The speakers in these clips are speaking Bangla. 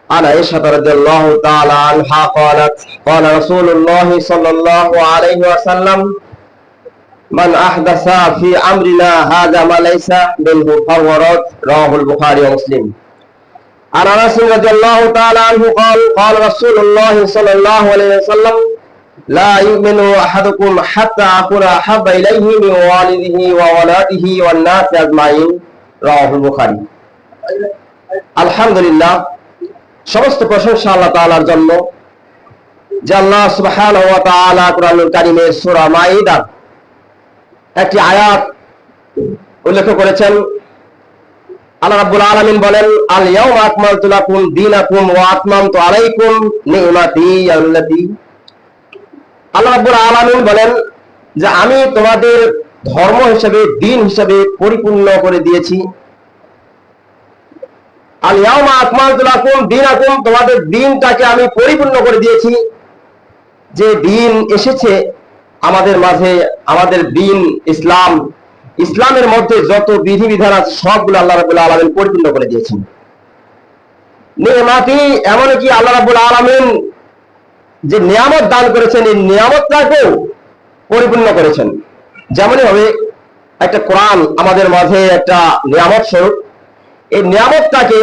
عن عائشة رضي الله تعالى عنها قالت قال رسول الله صلى الله عليه وسلم من أحدث في أمرنا هذا ما ليس منه فهو رد رواه البخاري ومسلم. عن أنس رضي الله تعالى عنه قال قال رسول الله صلى الله عليه وسلم لا يؤمن أحدكم حتى أكون أحب إليه من والده وولده والناس أجمعين رواه البخاري. আলহামদুলিল্লাহ, সমস্ত প্রশংসা আল্লাহ তাআলার জন্য যে আল্লাহ সুবহানাহু ওয়া তাআলা কুরআনুল কারীমের সূরা মাইদার একটি আয়াত উল্লেখ করেছেন। আল্লাহ রাব্বুল আলামিন বলেন, আল ইয়াউমা আকমালতু লাকুম দীনাকুম ওয়া আতমামতু আলাইকুম নি'মাতি আল্লাতী। আল্লাহ রাব্বুল আলামিন বলেন যে আমি তোমাদের ধর্ম হিসেবে, দিন হিসেবে পরিপূর্ণ করে দিয়েছি। আল ইয়াউমা আকমালতু লাকুম দীনাকুম, তোমাদের দিনটাকে আমি পরিপূর্ণ করে দিয়েছি। যে দিন এসেছে আমাদের মাঝে, আমাদের দিন ইসলাম, ইসলামের মধ্যে যত বিধিবিধান আছে সবগুলো আল্লাহ রাব্বুল আলামিন পরিপূর্ণ করে দিয়েছেন। নিয়ামতি, এমনকি আল্লাহ রাব্বুল আলামিন যে নিয়ামত দান করেছেন এই নিয়ামতটাকেও পরিপূর্ণ করেছেন। যেমনই হবে একটা কোরআন আমাদের মাঝে একটা নিয়ামত স্বরূপ, এই নিয়ামতটাকে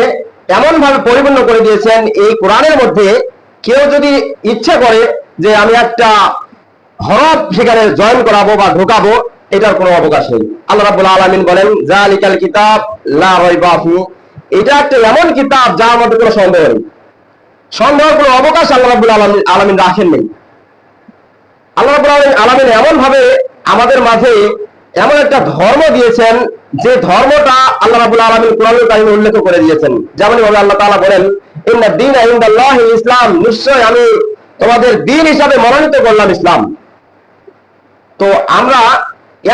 এমন ভাবে পরিপূর্ণ করে দিয়েছেন এই কোরআনের মধ্যে কেউ যদি ইচ্ছা করে যে আমি একটা হরফ সেখানে জয়েন করাবো বা ঢোকাবো, এটার কোনো অবকাশ নেই। আল্লাহ রাব্বুল আলামিন বলেন যালিকাল কিতাব লা রাইবা ফি, এটা একটা এমন কিতাব যার মধ্যে কোনো সন্দেহ নেই, সন্দেহের কোনো অবকাশ আল্লাহ রাব্বুল আলামিন রাখেন নেই। আল্লাহ রাব্বুল আলামিন এমন ভাবে আমাদের মাঝে এমন একটা ধর্ম দিয়েছেন যে ধর্মটা আল্লাহ রাব্বুল আলামিন কোরআনুল কারীমে উল্লেখ করে দিয়েছেন। যেমন ভাবে আল্লাহ তাআলা বলেন ইন্না দীনা ইনদাল্লাহিল ইসলাম, নিশ্চয় আমি তোমাদের দিন হিসাবে মনোনীত করলাম ইসলাম। তো আমরা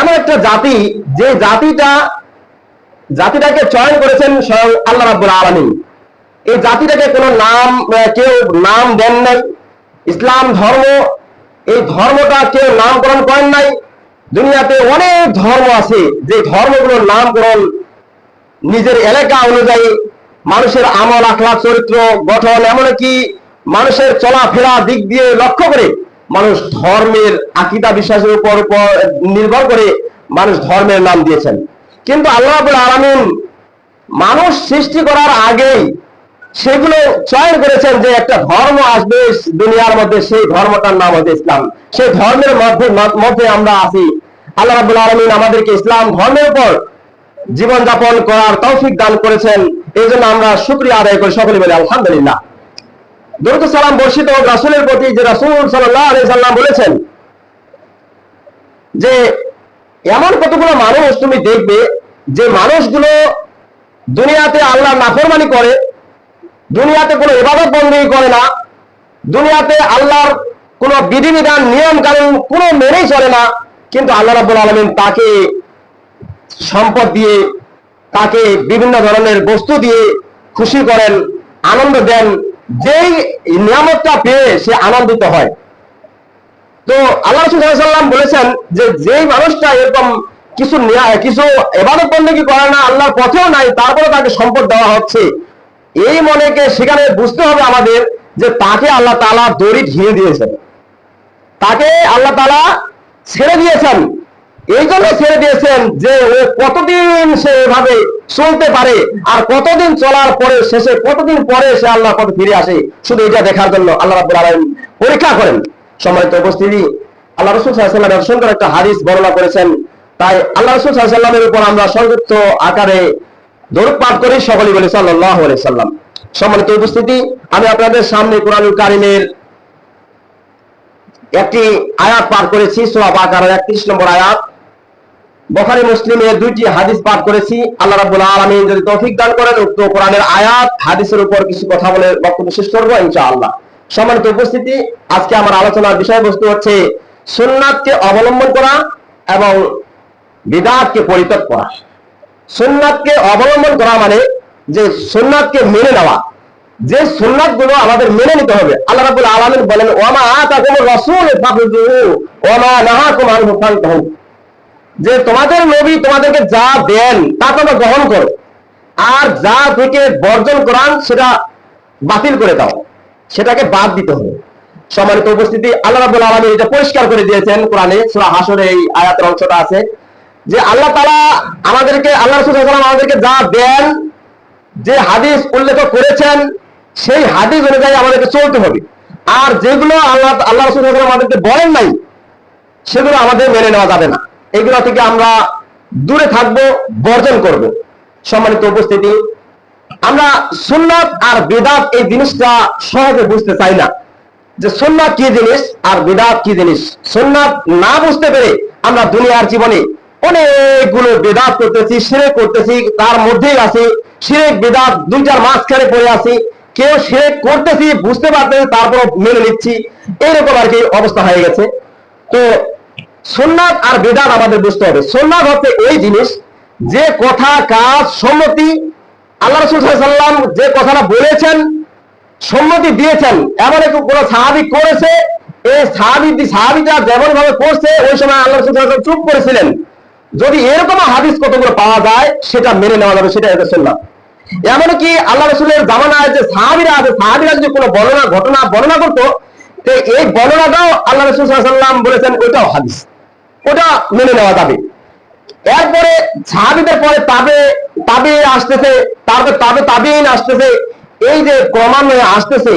এমন একটা জাতি যে জাতিটাকে চয়ন করেছেন স্বয়ং আল্লাহ রাব্বুল আলামিন। এই জাতিটাকে কোনো কেউ নাম দেন নাই। ইসলাম ধর্ম, এই ধর্মটা কেউ নামকরণ করেন নাই। দুনিয়াতে অনেক ধর্ম আছে যে ধর্মগুলোর নামকরণ নিজের এলাকা অনুযায়ী, মানুষের আমল আখলাক চরিত্র গঠন এমনকি মানুষের চলাফেরা দিক দিয়ে লক্ষ্য করে মানুষ ধর্মের আকীদা বিশ্বাসের উপর নির্ভর করে মানুষ ধর্মের নাম দিয়েছেন। কিন্তু আল্লাহ রাব্বুল আলামিন মানুষ সৃষ্টি করার আগেই সেগুলো চয়ন করেছেন যে একটা ধর্ম আসবে দুনিয়ার মধ্যে, সেই ধর্মটার নাম হচ্ছে ইসলাম। সেই ধর্মের মধ্যে আমরা আছি। আল্লাহ রাব্বুল আলামিন আমাদেরকে ইসলাম ধর্মের উপর জীবন যাপন করার তৌফিক দান করেছেন। এই জন্য আমরা শুকরিয়া আদায় করি, সকলে বলি আলহামদুলিল্লাহ। দরুদ সালাম বর্ষিত হোক রাসূলের প্রতি, যে রাসূল সাল্লাল্লাহু আলাইহি সাল্লাম বলেছেন যে এমন কতগুলো মানুষ তুমি দেখবে যে মানুষগুলো দুনিয়াতে আল্লাহর নাফরমানি করে, দুনিয়াতে কোনো ইবাদত বন্দেগী করে না, দুনিয়াতে আল্লাহর কোনো বিধিবিধান নিয়ম কানুন কোনো মেনেই চলে না, কিন্তু আল্লাহ রাব্বুল আলামিন তাকে সম্পদ দিয়ে, তাকে বিভিন্ন ধরনের বস্তু দিয়ে খুশি করেন, আনন্দ দেন। যেই নিয়ামতটা পেয়ে সে আনন্দিত হয়। তো আল্লাহ রাসূল সাল্লাল্লাহু আলাইহি ওয়াসাল্লাম বলেছেন যে যেই মানুষটা এরকম কিছু ইবাদত বন্দেগী করে না, আল্লাহর পথেও নাই, তারপরে তাকে সম্পদ দেওয়া হচ্ছে, এই মনেকে সেখানে বুঝতে হবে আমাদের যে তাকে আল্লাহ তাআলা দড়ি ঢিলে দিয়েছেন, তাকে আল্লাহ তাআলা ছেড়ে দিয়েছেন। এই জন্য ছেড়ে দিয়েছেন যে ও কতদিন সে এভাবে চলতে পারে, আর কতদিন চলার পরে শেষে কতদিন পরে সে আল্লাহর পথে ফিরে আসে, শুধু এটা দেখার জন্য আল্লাহ রাব্বুল আলামিন পরীক্ষা করেন। সম্মানিত উপস্থিতি, আল্লাহ রাসূল সাল্লাল্লাহু আলাইহি ওয়াসাল্লাম সুন্দর একটা হাদিস বর্ণনা করেছেন। তাই আল্লাহ রাসূল সাল্লাল্লাহু আলাইহি ওয়াসাল্লামের উপর আমরা সংক্ষিপ্ত আকারে দরুদ পাঠ করি, সকলেই বলি সাল্লাল্লাহু আলাইহি ওয়াসাল্লাম। সম্মানিত উপস্থিতি, আমি আপনাদের সামনে কোরআনুল কারীমের একটি আয়াত পাঠ করেছি, সূরা বাকারার 31 নম্বর আয়াত। বুখারী মুসলিমের দুইটি হাদিস পাঠ করেছি। আল্লাহ রাব্বুল আলামিন যদি তৌফিক দান করেন উক্ত কোরআনের আয়াত হাদিসের উপর কিছু কথা বলে বক্তব্য শেষ করব ইনশাআল্লাহ। সম্মানিত উপস্থিতি, আজকে আমার আলোচনার বিষয়বস্তু হচ্ছে সুন্নাতকে অবলম্বন করা এবং বিদআতকে পরিত্যাগ করা। সুন্নাতকে অবলম্বন করা মানে যে সুন্নাতকে মেনে নেওয়া, যে সুন্নাতগুলো আমাদের মেনে নিতে হবে। আল্লাহ রাব্বুল আলামিন বলেন ওয়ামা আতাকুমুর রাসূল ফাখুযুহু ওয়ামা নাহাকুম আনহু ফান্তাহু, যে তোমাদের নবী তোমাদেরকে যা দেন তা তোমরা গ্রহণ করো, আর যা থেকে বর্জন করান সেটা বাতিল করে দাও, সেটাকে বাদ দিতে হবে। সম্মানিত উপস্থিতি, আল্লাহ রাব্বুল আলামিন এটা পরিষ্কার করে দিয়েছেন কোরআনে, সূরা হাসরে এই আয়াতের অংশটা আছে যে আল্লাহ তাআলা আমাদেরকে, আল্লাহ রাসূল সাল্লাল্লাহু আলাইহি ওয়াসাল্লাম আমাদেরকে যা দেন, যে হাদিস উল্লেখ করেছেন, সেই হাদিস অনুযায়ী আমাদেরকে চলতে হবে। আর যেগুলো আল্লাহ রাসূল সাল্লাল্লাহু আলাইহি ওয়াসাল্লাম আমাদেরকে বলেন নাই, সেগুলো আমাদের মেনে নেওয়া যাবে না। এগুলো থেকে আমরা দূরে থাকবো, বর্জন করব। সম্মানিত উপস্থিতি, আমরা সুন্নাত আর বিদআত এই জিনিসটা সহজে বুঝতে চাই না, যে সুন্নাত কি জিনিস আর বিদআত কি জিনিস। সুন্নাত না বুঝতে পেরে আমরা দুনিয়ার জীবনে অনেকগুলো বিদআত করতেছি, শিরক করতেছি, তার মধ্যেই আছি শিরক বিদআত দুইটার মাঝখানে পড়ে আছি। কেউ শিরক করতেছি বুঝতে পারতেছি, তারপর মেনে নিচ্ছি, এইরকম আর কি অবস্থা হয়ে গেছে। তো সুন্নাত আর বিদআত আমাদের বুঝতে হবে। সুন্নাত হচ্ছে ওই জিনিস, যে কথা, কাজ, সম্মতি আল্লাহ রাসূল সাল্লাল্লাহু আলাইহি ওয়াসাল্লাম যে কথাটা বলেছেন, সম্মতি দিয়েছেন, এমন এক কোন সাহাবী করেছে, এই সাহাবীটা যেমন ভাবে করছে ওই সময় আল্লাহ রাসূল সাল্লাল্লাহু আলাইহি ওয়াসাল্লাম চুপ করেছিলেন, যদি এরকম হাদিস কতগুলো পাওয়া যায় সেটা মেনে নেওয়া যাবে, সেটা হচ্ছে সুন্নাত। এমনকি আল্লাহ রাসূলের জামানায় যে সাহাবীরা আছে, সাহাবীরা যদি কোনো ঘটনা বর্ণনা করতো, তো এই বর্ণনাটাও আল্লাহ রাসূল সাল্লাল্লাহু আলাইহি ওয়াসাল্লাম বলেছেন ওইটাও হাদিস, ওটা মেনে নেওয়া যাবে। এরপরে সাহাবীদের পরে তাবে আসতেছে, তারপর তাবেঈন আসতেছে, এই যে ক্রমান্বয়ে আসতেছে,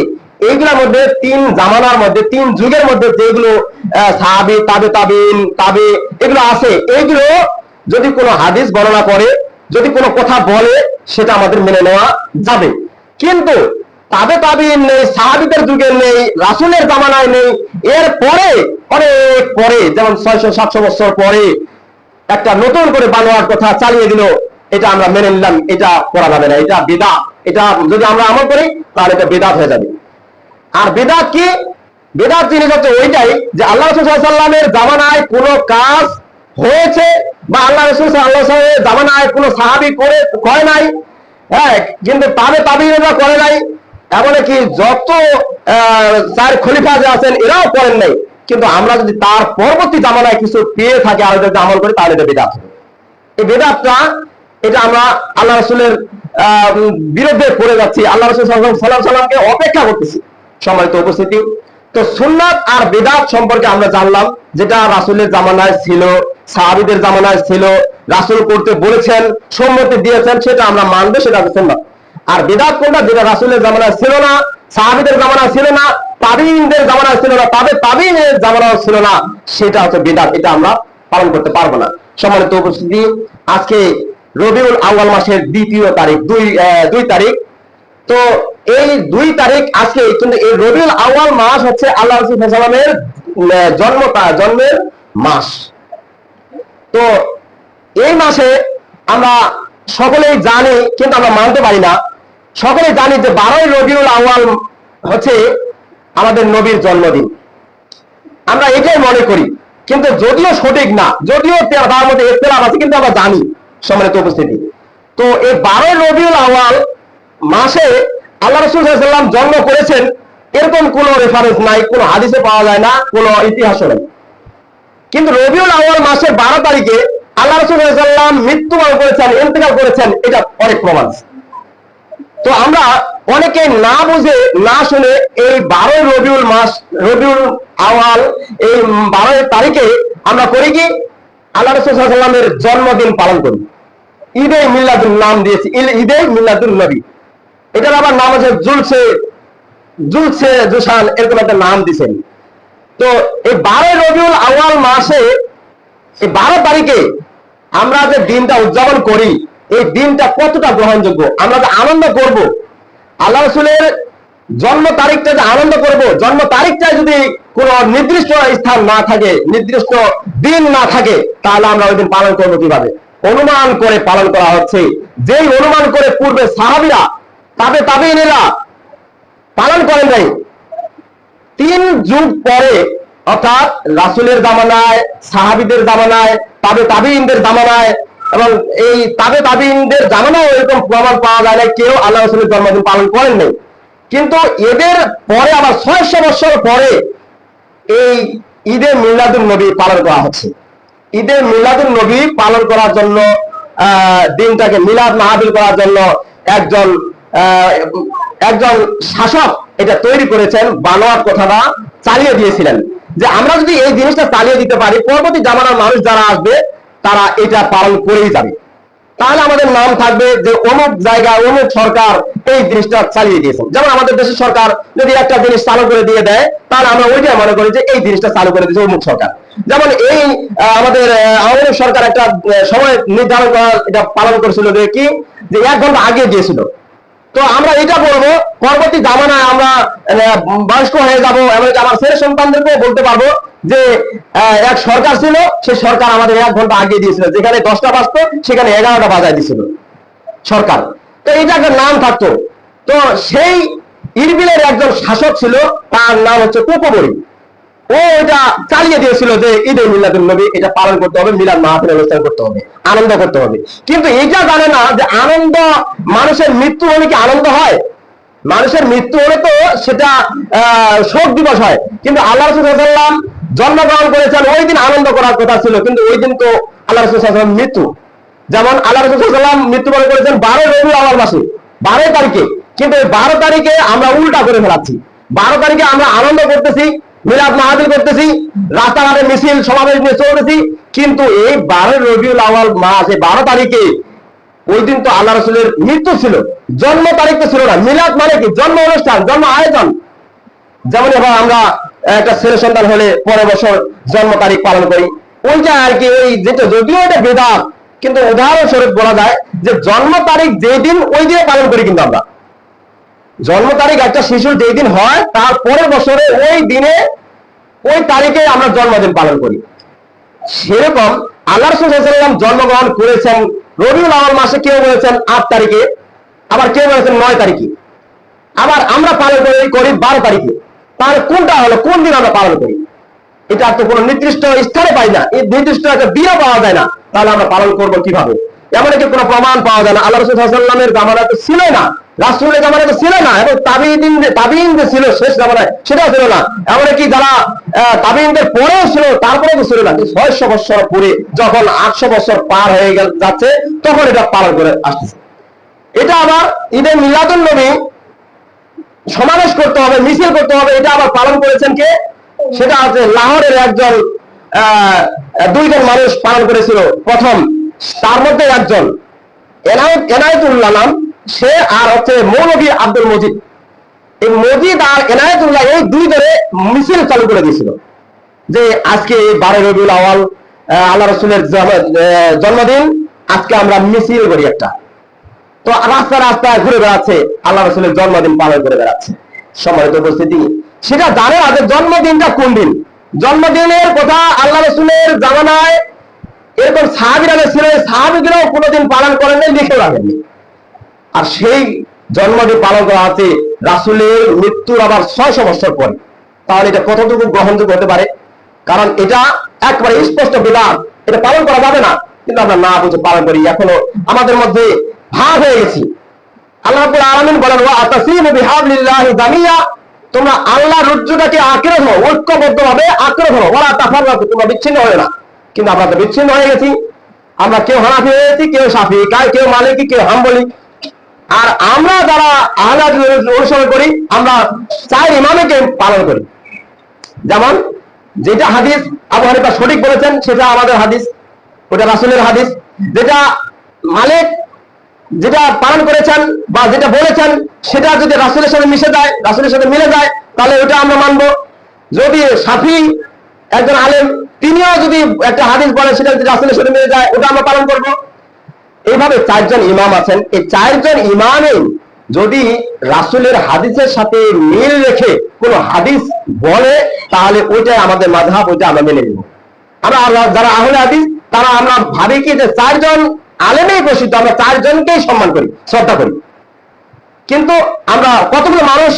এইগুলোর মধ্যে তিন জামানার মধ্যে, তিন যুগের মধ্যে যেগুলো সাহাবী, তাবেঈন, এগুলো আছে, এইগুলো যদি কোনো হাদিস বর্ণনা করে, যদি কোনো কথা বলে, সেটা আমাদের মেনে নেওয়া যাবে। কিন্তু তাবেঈন নেই, সাহাবীদের যুগে নেই, রাসূলের জামানায় নেই, এর পরে অনেক পরে, যেমন 600-700 বছর পরে একটা নতুন করে বানোয়ার কথা চালিয়ে দিল, এটা আমরা মেনে নিলাম, এটা করা যাবে না, এটা বিদআত। এটা যদি আমরা আমল করি তাহলে এটা বিদআত হয়ে যাবে। আর বিদআত কি? বিদআত জিনিস হচ্ছে ওইটাই যে আল্লাহ রাসূল সাল্লাল্লাহু আলাইহি ওয়াসাল্লামের জামানায় কোনো কাজ হয়েছে, বা আল্লাহ রাসূল সাল্লাল্লাহু আলাইহি ওয়াসাল্লামের জামানায় কোনো সাহাবী করে নাই, হ্যাঁ, কিন্তু তাবেঈনরা করে নাই, এমনকি যত চার খলিফা যে আছেন এরাও করেন নাই, কিন্তু আমরা যদি তার পরবর্তী জামানায় কিছু পেয়ে থাকি আর যদি আমল করি তাহলে এটা বিদআত হবে। এই বিদআতটা, এটা আমরা আল্লাহ রাসূলের বিরুদ্ধে পড়ে যাচ্ছি, আল্লাহ রাসূল সাল্লাল্লাহু আলাইহি ওয়াসাল্লামকে অপেক্ষা করতেছি। সম্মানিত উপস্থিতি, তো সুন্নাত আর বিদআত সম্পর্কে আমরা জানলাম, যেটা রাসূলের জামানায় ছিল, সাহাবীদের জামানায় ছিল, রাসূল করতে বলেছেন, সম্মতি দিয়েছেন, সেটা আমরা মানবো, সেটা হচ্ছে সুন্নাত। আর বিদআত কোনটা? যেটা রাসূলের জামানায় ছিল না, সাহাবীদের জামানায় ছিল না, তাবেঈনদের জামানায় ছিল না, তাবেঈনের জামানায় ছিল না, সেটা হচ্ছে বিদআত। এটা আমরা পালন করতে পারবো না। সম্মানিত উপস্থিতি, আজকে রবিউল আউয়াল মাসের দ্বিতীয় তারিখ, 2 তারিখ। তো এই 2 তারিখ আজকে, কিন্তু এই রবিউল আউয়াল মাস হচ্ছে আল্লাহ রাসূল সাল্লাল্লাহু আলাইহি ওয়াসাল্লামের জন্মের মাস। তো এই মাসে আমরা সকলেই জানি, কিন্তু আমরা মানতে পারি না, সকলেই জানি যে 12ই রবিউল আউয়াল হচ্ছে আমাদের নবীর জন্মদিন। আমরা এটাই মনে করি, কিন্তু যদিও সঠিক না, যদিও তার মধ্যে ইখতিলাফ আছে, কিন্তু আমরা জানি। সম্মানিত উপস্থিতি, তো এই 12ই রবিউল আউয়াল মাসে আল্লাহ রাসূল সাল্লাল্লাহু আলাইহি ওয়াসাল্লাম জন্ম করেছেন, এরকম কোনো রেফারেন্স নাই, কোনো হাদিসে পাওয়া যায় না, কোনো ইতিহাসও নেই। কিন্তু রবিউল আউয়াল মাসের 12 তারিখে আল্লাহ রাসূল সাল্লাল্লাহু আলাইহি ওয়াসাল্লাম মৃত্যুবরণ করেছেন, ইন্তেকাল করেছেন, এটা অনেক প্রমাণ। তো আমরা অনেকে না বুঝে না শুনে এই 12ই রবিউল আউয়াল, এই 12 তারিখে আমরা করি কি, আল্লাহ রাসূল সাল্লাল্লাহু আলাইহি ওয়াসাল্লামের জন্মদিন পালন করি। ঈদে মিলাদুন নাম দিয়েছি, ঈদে মিলাদুন নবী। এটার আবার নাম আছে জুলসে জুসান, এরকম একটা নাম দিয়েছেন। তো এই 12 রবিউল আউয়াল মাসে এই 12 তারিখে আমরা যে দিনটা উদযাপন করি, এই দিনটা কতটা গ্রহণযোগ্য, আমরা যে আনন্দ করব, আল্লাহ রাসূলের জন্ম তারিখটা যে আনন্দ করব, জন্ম তারিখটা যদি কোনো নির্দিষ্ট স্থান না থাকে, নির্দিষ্ট দিন না থাকে, তাহলে আমরা ওই দিন পালন করবো কিভাবে? অনুমান করে পালন করা হচ্ছে। যেই অনুমান করে পূর্বে সাহাবীরা, তাবেঈনেরা পালন করেন নাই, 3 যুগ পরে, অর্থাৎ রাসূলের জামানায়, সাহাবীদের জামানায়, তাবেঈনদের জামানায়, এবং এই তাবেঈনদের জামানায় এরকম প্রমাণ পাওয়া যায় না কেউ আল্লাহ রাসূলের জন্মদিন পালন করেন নাই। কিন্তু এদের পরে আবার 600 বছর পরে এই ঈদে মিলাদুন নবী পালন করা হচ্ছে। ঈদে মিলাদুন নবী পালন করার জন্য, দিনটাকে মিলাদ মাহফিল করার জন্য একজন শাসক এটা তৈরি করেছেন, বানোয়াট কথাটা চালিয়ে দিয়েছিলেন যে আমরা যদি এই জিনিসটা চালিয়ে দিতে পারি, পরবর্তী জামানার মানুষ যারা আসবে তারা এটা পালন করেই যাবে। তাহলে আমাদের নাম থাকবে যে অমুক জায়গায় অমুক সরকার এই জিনিসটা চালিয়ে দিয়েছে। যেমন আমাদের দেশের সরকার যদি একটা জিনিস চালু করে দিয়ে দেয়, তাহলে আমরা ওইটাই মনে করি যে এই জিনিসটা চালু করে দিয়েছে অমুক সরকার। যেমন এই আমাদের আওয়ামী লীগ সরকার একটা সময় নির্ধারণ করা এটা পালন করেছিল যে কি, যে 1 ঘন্টা আগে দিয়েছিল। তো আমরা এটা বলবো পরবর্তী জামানায় আমরা বয়স্ক হয়ে যাবো, এমনকি আমার ছেলে সন্তানদেরকেও বলতে পারবো যে এক সরকার ছিল, সেই সরকার আমাদের 1 ঘন্টা আগে দিয়েছিল, যেখানে 10টা বাজতো সেখানে 11টা বাজায় দিয়েছিল সরকার। তো এটা একটা নাম থাকতো। তো সেই ইরবিলের একজন শাসক ছিল, তার নাম হচ্ছে কোকবরী। ও এটা চালিয়ে দিয়েছিল যে ঈদে মিলাদুন নবী এটা পালন করতে হবে, মিলাদ মাহফিল অনুষ্ঠান করতে হবে, আনন্দ করতে হবে। কিন্তু এটা জানে না যে আনন্দ, মানুষের মৃত্যু হলে কি আনন্দ হয়? মানুষের মৃত্যু হলে তো সেটা শোক দিবস হয়, কিন্তু আল্লাহ রাসূল সাল্লাল্লাহু আলাইহি ওয়াসাল্লাম জন্মগ্রহণ করেছেন ওই দিন আনন্দ করার কথা ছিল, কিন্তু ওই দিন তো আল্লাহ রাসূল সাল্লাল্লাহু আলাইহি ওয়াসাল্লাম মৃত্যু। যেমন আল্লাহ রাসূল সাল্লাল্লাহু আলাইহি ওয়াসাল্লাম মৃত্যুবরণ করেছেন 12 রবিউল আউয়াল মাসে, 12 তারিখে, কিন্তু এই 12 তারিখে আমরা উল্টা করে ফেলাচ্ছি। 12 তারিখে আমরা আনন্দ করতেছি, মিলাদ মাহফিল করতেছি, রাস্তাঘাটে মিছিল সমাবেশ নিয়ে চলতেছি, কিন্তু এই 12 রবিউল আউয়াল মাস, এই 12 তারিখে ওই দিন তো আল্লাহ রাসূলের মৃত্যু ছিল, জন্ম তারিখ তো ছিল না। মিলাদ মানে কি? জন্ম অনুষ্ঠান, জন্ম আয়োজন। যেমন এবার আমরা একটা ছেলে সন্তান হলে পরের বছর জন্ম তারিখ পালন করি, ওইটা আর কি, ওই যেটা যদিও এটা বেদাত, কিন্তু উদাহরণস্বরূপ বলা যায় যে জন্ম তারিখ যেই দিন ওই দিনে পালন করি। কিন্তু আমরা জন্ম তারিখ একটা শিশুর যেই দিন হয় তার পরের বছরে ওই দিনে ওই তারিখে আমরা জন্মদিন পালন করি। সেরকম আল্লাহ রাসূল সাল্লাল্লাহু আলাইহি ওয়াসাল্লাম জন্মগ্রহণ করেছেন রবিউল আউয়াল মাসে, কেউ বলেছেন 8 তারিখে, আবার কেউ বলেছেন 9 তারিখে, আবার আমরা পালন করি 12 তারিখে। তাহলে কোনটা হলো, কোন দিন আমরা পালন করি? এটা তো কোনো নির্দিষ্ট স্থানে পাই না, এই নির্দিষ্ট একটা দিনও পাওয়া যায় না, তাহলে আমরা পালন করবো কিভাবে? এমন কি কোনো প্রমাণ পাওয়া যায় না। আল্লাহ রাসূল সাল্লাল্লাহু আলাইহি ওয়াসাল্লামের জামানায় তো ছিল না, রাসূলের জামানায় তো ছিল না, এবং তাবিঈন যে ছিল শেষ জামানায় সেটাও ছিল না। এমনকি যারা তাবিঈনদের পরেও ছিল তারপরেও তো ছিল না। 600 বছর পরে যখন 800 বছর পার হয়ে যাচ্ছে, তখন এটা পালন করে আসতেছে। এটা আবার ঈদে মিলাদুন নবী সমাবেশ করতে হবে, মিছিল করতে হবে, এটা আবার পালন করেছেন কে? সেটা হচ্ছে লাহোরের একজন 2 জন মানুষ পালন করেছিল প্রথম। তার মধ্যে একজন এনায়েতুল্লাহ নাম, সে আর হচ্ছে মৌলভী আব্দুল মজিদ। এই মজিদ আর এনায়েতুল্লাহ এই 2 জনে মিছিল চালু করে দিয়েছিল যে আজকে 12 রবিউল আউয়াল আল্লাহ রাসূলের জন্মদিন, আজকে আমরা মিছিল করি একটা। তো রাস্তা রাস্তায় ঘুরে বেড়াচ্ছে, আল্লাহ রাসূলের জন্মদিন পালন করে বেড়াচ্ছে। সম্মানিত উপস্থিতি, সেটা জানে না যে জন্মদিনটা কোন দিন। জন্মদিনের কথা আল্লাহ রাসূলের জামানায় এরকম সাহাবীরা ছিল, সাহাবীরাও কোনোদিন পালন করেন নাই, লিখে রাখেননি। আর সেই জন্মদিন পালন করা আছে রাসূলের মৃত্যুর আবার 600 বছর পরে। তাহলে এটা কতটুকু গ্রহণযোগ্য হতে পারে? কারণ এটা একবারে স্পষ্ট বিধান, এটা পালন করা যাবে না, কিন্তু আমরা না বুঝে পালন করি। এখনো আমাদের মধ্যে ভাগ হয়ে গেছি। আল্লাহ রাব্বুল আলামিন বলেন, ওয়া আতাসিমু বিহাবলিল্লাহি জামিয়া, তোমরা আল্লাহর রজ্জুটাকে আঁকড়ে ধরো, ঐক্যবদ্ধভাবে আঁকড়ে ধরো, ওয়ালা তাফাররাকু, তোমরা বিচ্ছিন্ন হয়ো না। কিন্তু আমরা তো বিচ্ছিন্ন হয়ে গেছি। আমরা কেউ হানাফি হয়ে গেছি, কেউ শাফি, কেউ মালিকি, কেউ হাম্বলি। আর আমরা যারা আহলে হাদিস অনুসরণ করি, আমরা 4 ইমামকে পালন করি। যেমন যেটা হাদিস আবু হানিফা সঠিক বলেছেন সেটা আমাদের হাদিস, ওটা রাসূলের হাদিস। যেটা মালিক যেটা পালন করেছেন বা যেটা বলেছেন সেটা যদি রাসূলের সাথে মিশে যায়, রাসূলের সাথে মিলে যায়, তাহলে ওটা আমরা মানবো। যদি শাফি একজন আলেম তিনিও যদি একটা হাদিস বলেন, সেটা যদি রাসূলের সাথে মিলে যায়, ওটা আমরা পালন করব। এইভাবে 4 জন ইমাম আছেন। এই 4 জন ইমামে যদি রাসূলের হাদিসের সাথে মিল রেখে কোনো হাদিস বলে, তাহলে ওইটাই আমাদের মাযহাব, ওইটা আমরা মেনে নেব। আমরা যারা আহলে হাদিস তারা আমরা ভাবি কি যে 4 জন আলেমেই প্রসিদ্ধ, আমরা 4 জনকেই সম্মান করি, শ্রদ্ধা করি। কিন্তু আমরা কতগুলো মানুষ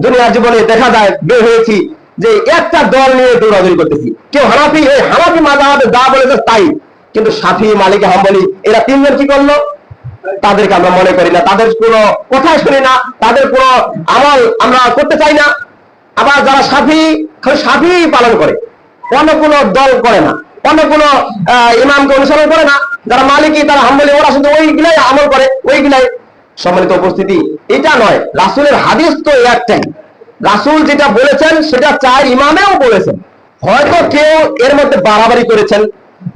দুনিয়ার জীবনে দেখা যায় বের হয়েছি যে একটা দল নিয়ে দৌড়াদৌড়ি করতেছি। কেউ হানাফি, এই হানাফি মাযহাবে যা বলেছে তাই, কিন্তু শাফি, মালিকি, হাম্বলি এরা 3 জন কি করলো? তাদেরকে আমরা মনে করি না, তাদের কোনো কথাই শুনি না, তাদের কোনো আমল আমরা করতে চাই না। আবার যারা শাফি পালন করে, অন্য কোনো দল করে না, অন্য কোনো ইমামকে অনুসরণ করে না। যারা মালিকি, তারা হাম্বলি, ওরা শুধু ওইগুলাই আমল করে, ওইগুলাই। সম্মানিত উপস্থিতি, এটা নয়, রাসূলের হাদিস তো একটাই। রাসূল যেটা বলেছেন সেটা চার ইমামেও বলেছেন। হয়তো কেউ এর মধ্যে বাড়াবাড়ি করেছেন,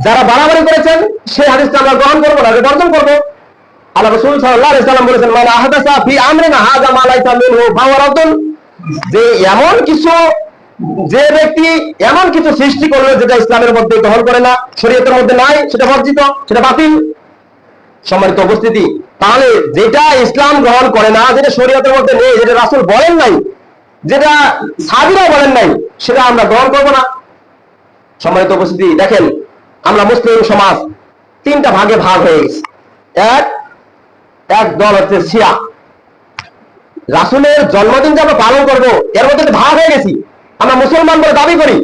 যারা বাড়াবাড়ি করেছেন সেই হাদিসটা আমরা গ্রহণ করবো না, বর্জন করবো। আল্লাহ রাসূল সাল্লাল্লাহু আলাইহি ওয়াসাল্লাম বলেছেন, মান আহদাসা ফি আমরিনা হাযা মা লাইসা মিনহু ফাহুয়া রাদ্দুন। যে এমন কিছু, যে ব্যক্তি এমন কিছু সৃষ্টি করলো যেটা ইসলামের মধ্যে গ্রহণ করে না, শরীয়তের মধ্যে নাই, সেটা বর্জিত, সেটা বাতিল। সম্মানিত উপস্থিতি, তাহলে যেটা ইসলাম গ্রহণ করে না, যেটা শরীয়তের মধ্যে নেই, যেটা রাসূল বলেন নাই, যেটা সাহাবীরা বলেন নাই, সেটা আমরা গ্রহণ করব না। সম্মানিত উপস্থিতি, দেখেন আমরা মুসলিম সমাজ তিনটা ভাগে ভাগ হয়ে গেছে। এক দল হচ্ছে শিয়া। রাসূলের জন্মদিন যে আমরা পালন করবো এর মধ্যে ভাগ হয়ে গেছি। আমরা মুসলমান বলে দাবি করি,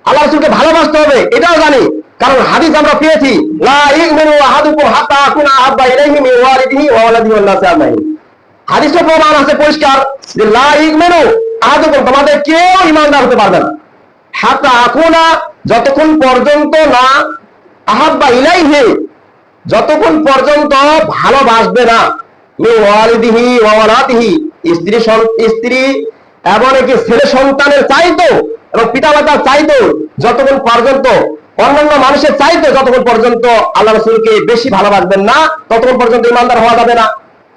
আল্লাহ রাসূলকে ভালোবাসতে হবে এটাও জানি, কারণ হাদিস আমরা পেয়েছি, লা ইউমিনু আহাদুকুম হাত্তা আকুনা আহাব্বা ইলাইহি মিন ওয়ালিদিহি ওয়া ওয়ালাদিহি ওয়ান নাসি আজমাইন। হাদিসে প্রমাণ আছে পরিষ্কার যে লা ইউমিনু আহাদুকুম, তোমাদের কেউ ঈমানদার হতে পারবে না, হাত্তা আকুনা, যতক্ষণ পর্যন্ত না, আহাব্বা ইলাইহি, যতক্ষণ পর্যন্ত ভালোবাসবে না, মিন ওয়ালিদিহি ওয়া ওয়ালাদিহি, স্ত্রী এমনকি ছেলে সন্তানের চাইতো এবং পিতামাতার চাইতো, যতক্ষণ পর্যন্ত অন্যান্য মানুষের চাইতো, যতক্ষণ পর্যন্ত আল্লাহ রাসূলকে বেশি ভালোবাসবেন না, ততক্ষণ পর্যন্ত ইমানদার হওয়া যাবে না।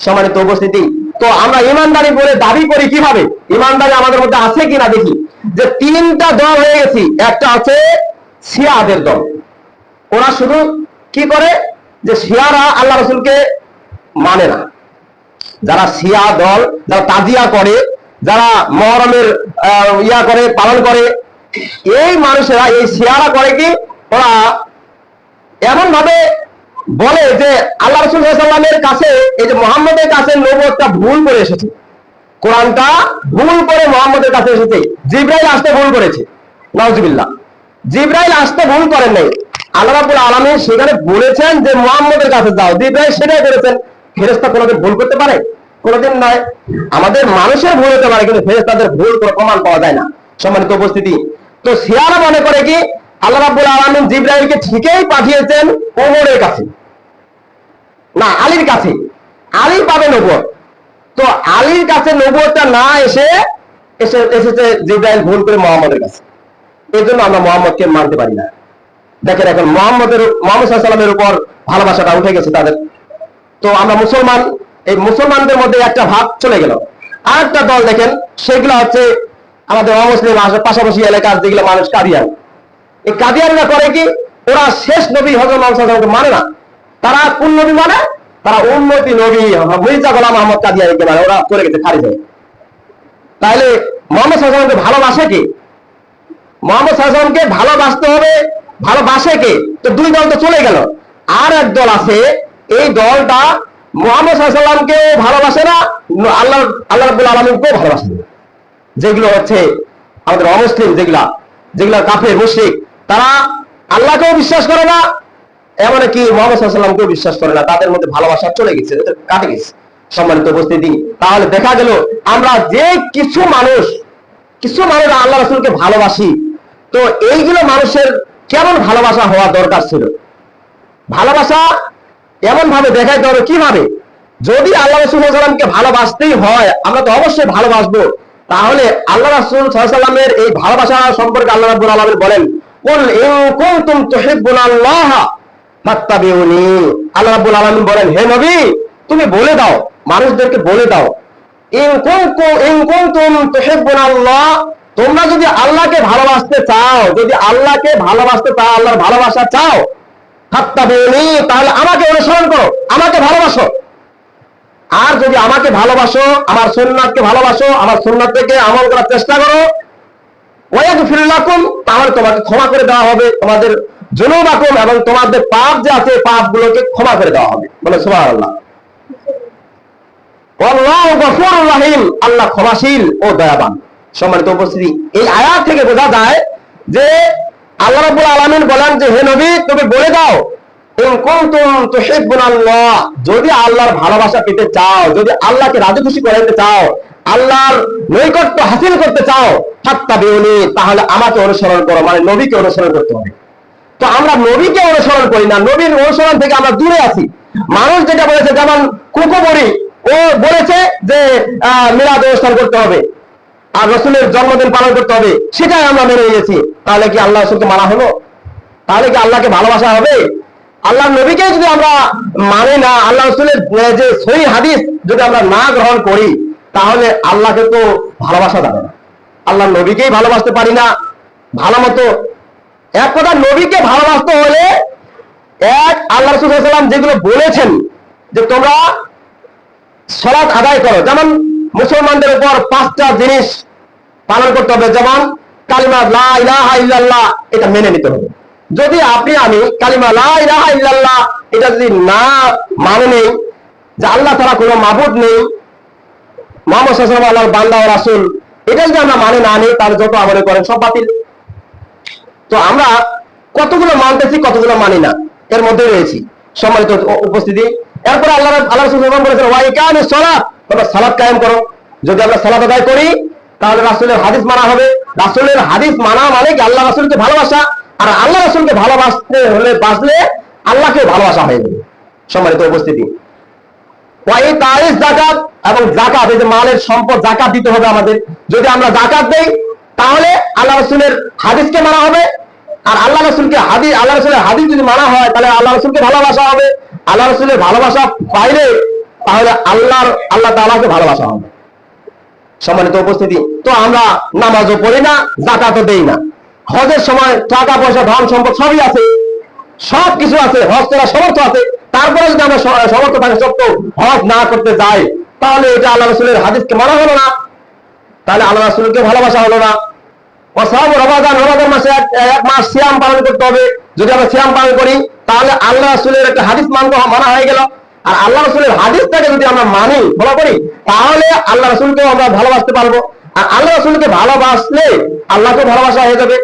সম্মানিত উপস্থিতি, তো আমরা ইমানদারি বলে দাবি করি কিভাবে? ইমানদারি আমাদের মধ্যে আছে কিনা দেখি। যে তিনটা দল হয়ে গেছি। একটা আছে শিয়াদের দল, ওরা শুধু কি করে, যে শিয়ারা আল্লাহ রাসূলকে মানে না। যারা শিয়া দল, যারা তাজিয়া করে, যারা মুহররমের ইয়া করে, পালন করে, এই মানুষেরা, এই শিয়ারা করে কি, ওরা এমন ভাবে বলে যে আল্লাহ রাসূল সাল্লাল্লাহু আলাইহি ওয়াসাল্লামের কাছে, এই যে মুহাম্মদের কাছে নবুয়তটা ভুল করে এসেছে, কোরআনটা ভুল করে মুহাম্মদের কাছে এসেছে, জিবরাইল আসতে ভুল করেছে। নাউজুবিল্লাহ, জিবরাইল আসতে ভুল করেন নাই, আল্লাহ রাব্বুল আলামিন সেখানে বলেছেন যে মুহাম্মদের কাছে যাও, জিবরাইল সেটাই করেছেন। ফেরেশতা কোনোদিন ভুল করতে পারে? কোনোদিন নয়। আমাদের মানুষের ভুল হতে পারে, কিন্তু ফেরেশতাদের ভুল কোনো প্রমাণ পাওয়া যায় না। সম্মানিত উপস্থিতি, তো শিয়ারা মনে করে কি আল্লাহ রাব্বুল আলামিন জিবরাইলকে ঠিকই পাঠিয়েছেন ওমরের কাছে, না আলীর কাছে, আলী পাবে নবুয়ত। তো আলীর কাছে নবুয়তটা না এসেছে জিবরাইল ভুল করে মুহাম্মদের কাছে। এই জন্য আমরা মুহাম্মদকে মানতে পারি না। দেখেন এখন মুহাম্মদ সাল্লাল্লাহু আলাইহি ওয়াসাল্লামের উপর ভালোবাসাটা উঠে গেছে তাদের। তো আমরা মুসলমান, এই মুসলমানদের মধ্যে একটা ভাগ চলে গেল। আর একটা দল দেখেন, সেগুলো হচ্ছে আমাদের অমুসলিম পাশাপাশি এলাকার যেগুলো মানুষ, কাদিয়ান। এই কাদিয়ানরা করে কি, ওরা শেষ নবী হযরত মুহাম্মদ সাল্লাল্লাহু আলাইহি ওয়াসাল্লামকে মানে না। তারা কোন নবী মানে? তারা উম্মতি নবী মির্জা গোলাম আহমদ কাদিয়ানীকে মানে। ওরা চলে গেছে খারিজ হয়ে। তাহলে মুহাম্মদ সাল্লাল্লাহু আলাইহি ওয়াসাল্লামকে ভালোবাসে কে? মুহাম্মদ সাল্লাল্লাহু আলাইহি ওয়াসাল্লামকে ভালোবাসতে হবে, ভালোবাসে কে? তো দুই দল তো চলে গেল। আর এক দল আছে, এই দলটা মুহাম্মদ সাল্লাল্লাহু আলাইহি ওয়াসাল্লামকে ভালোবাসে না, আল্লাহ রাব্বুল আলামিনকেও ভালোবাসে না। যেগুলো হচ্ছে আমাদের অমুসলিম, যেগুলা কাফের মুশরিক, তারা আল্লাহকেও বিশ্বাস করে না, এমনকি মুহাম্মদ সাল্লাল্লাহু আলাইহি ওয়াসাল্লামকেও বিশ্বাস করে না। তাদের মধ্যে ভালোবাসা চলে গেছে, কাটে গেছে। সম্মানিত উপস্থিতি, তাহলে দেখা গেল আমরা যে কিছু মানুষ আল্লাহ রাসূলকে ভালোবাসি, তো এইগুলো মানুষের কেমন ভালোবাসা হওয়া দরকার ছিল? ভালোবাসা এমন ভাবে দেখাইতে হবে, কিভাবে? যদি আল্লাহ রাসূল সাল্লাল্লাহু আলাইহি ওয়াসাল্লামকে ভালোবাসতেই হয়, আমরা তো অবশ্যই ভালোবাসবো। তাহলে আল্লাহ রাসূল সাল্লাল্লাহু আলাইহি ওয়াসাল্লামের এই ভালোবাসা সম্পর্কে আল্লাহ রাব্বুল আলামিন বলেন, কুল ইন কুনতুম তুহিব্বুনাল্লাহ ফাত্তাবিউনি। আল্লাহ রাব্বুল আলামিন বলেন, হে নবী, তুমি বলে দাও, মানুষদেরকে বলে দাও, ইন কুনতুম তুহিব্বুনাল্লাহ, তোমরা যদি আল্লাহকে ভালোবাসতে চাও, আল্লাহর ভালোবাসা চাও, ফাত্তাবিউনি, তাহলে আমাকে অনুসরণ করো, আমাকে ভালোবাসো। আর যদি আমাকে ভালোবাসো, আমার সুন্নাতকে ভালোবাসো, আমার সুন্নাত থেকে আমল করার চেষ্টা করো, ওয়াগফির লাকুম, তাহলে তোমাকে ক্ষমা করে দেওয়া হবে তোমাদের যুনুবাকুম, এবং তোমাদের পাপ যে আছে পাপগুলোকে ক্ষমা করে দেওয়া হবে। বলে সুবহানাল্লাহ। আল্লাহু গফুরুর রহিম, আল্লাহ ক্ষমাশীল ও দয়াবান। সম্মানিত উপস্থিতি, এই আয়াত থেকে বোঝা যায় যে আল্লাহ রাব্বুল আলামিন বলেন যে হে নবী, তুমি বলে দাও, ইন কুনতুম তুহিব্বুনাল্লাহ, যদি আল্লাহর ভালোবাসা পেতে চাও, যদি আল্লাহকে রাজি খুশি করাতে চাও, আল্লাহর নৈকট্য হাসিল করতে চাও, ফাত্তাবিউনি, তাহলে আমাকে অনুসরণ করো, মানে নবীকে অনুসরণ করতে হবে। তো আমরা নবীকে অনুসরণ করি না, নবীর অনুসরণ থেকে আমরা দূরে আছি। মানুষ যেটা বলেছে, যেমন কুকুবরি, ও বলেছে যে মিলাদ অনুষ্ঠান করতে হবে আর রসুলের জন্মদিন পালন করতে হবে, সেটাই আমরা মেনে নিয়েছি। তাহলে কি আল্লাহ রসুলকে মানা হলো? তাহলে কি আল্লাহকে ভালোবাসা হবে? আল্লাহ নবীকে যদি আমরা মানি না, আল্লাহ রসুলের যে সহিহ হাদিস যদি আমরা না গ্রহণ করি, তাহলে আল্লাহকে তো ভালোবাসা যাবে না। আল্লাহ নবীকেই ভালোবাসতে পারি না ভালো মতো। এক কথা, নবীকে ভালোবাসতে হলে এক, আল্লাহ রাসূল সাল্লাল্লাহু আলাইহি ওয়াসাল্লাম যেগুলো বলেছেন যে তোমরা সালাত আদায় করো, যেমন মুসলমানদের উপর 5টা জিনিস পালন করতে হবে, যেমন কালিমা লা ইলাহা ইল্লাল্লাহ, এটা মেনে নিতে হবে। যদি আপনি আমি কালিমা লা ইলাহা ইল্লাল্লাহ এটা যদি না মানে নেই যে আল্লাহ ছাড়া কোনো মাবুদ নেই, মুহাম্মদ সাল্লাল্লাহু আলাইহি ওয়াসাল্লাম আল্লাহর বান্দা ও রাসূল, এটা যদি আমরা মানে না নিই, তাহলে যত আমল করেন সব বাতিল। তো আমরা কতগুলো মানতেছি, কতগুলো মানি না, এর মধ্যে রয়েছি সম্মানিত উপস্থিতি। এরপরে আল্লাহ রাসূল সাল্লাল্লাহু আলাইহি ওয়াসাল্লাম বলেছেন ওয়া ইকামিস সালাত, তোমরা সালাত কায়েম করো। যদি আমরা সালাত আদায় করি, তাহলে রাসূলের হাদিস মানা হবে। রাসূলের হাদিস মানা মানে কি আল্লাহ রাসূলকে ভালোবাসা, আর আল্লাহ রাসূলকে ভালোবাসতে হলে বাঁচলে আল্লাহকে ভালোবাসা হয়ে যাবে। সম্মানিত উপস্থিতি, ওয়া ইতাইজ যাকাত, এবং যাকাত, এই যে মালের সম্পদ, যাকাত দিতে হবে আমাদের। যদি আমরা যাকাত দেই, তাহলে আল্লাহ রাসূলের হাদিসকে মানা হবে। আর আল্লাহ রাসূলকে হাদিস, আল্লাহ রাসূলের হাদিস যদি মানা হয়, তাহলে আল্লাহ রাসূলকে ভালোবাসা হবে। আল্লাহ রাসূলের ভালোবাসা পাইলে তাহলে আল্লাহ তাআলাকে ভালোবাসা হবে। সম্মানিত উপস্থিতি, তো আমরা নামাজও পড়ি না, যাকাতও দেই না। হজের সময় টাকা পয়সা ধন সম্পদ সবই আছে, সব কিছু আছে, হজ করার সমর্থ আছে, তারপরে যদি আমরা সমর্থ থাকে সত্ত্বেও হজ না করতে যাই, তাহলে এটা আল্লাহ রাসূলের হাদিসকে মানা হলো না, তাহলে আল্লাহ রাসূলকে ভালোবাসা হলো না। রমাদান, রমাদান মাসে এক মাস সিয়াম পালন করতে হবে। যদি আমরা সিয়াম পালন করি, তাহলে আল্লাহ রাসূলের একটা হাদিস মানা হয়ে গেল। আর আল্লাহ রাসূলের হাদিসটাকে যদি আমরা মানি, ফলো করি, তাহলে আল্লাহ রাসূলকেও আমরা ভালোবাসতে পারবো। আর আল্লাহ রাসূলকে ভালোবাসলে আল্লাহকে ভালোবাসা হয়ে যাবে।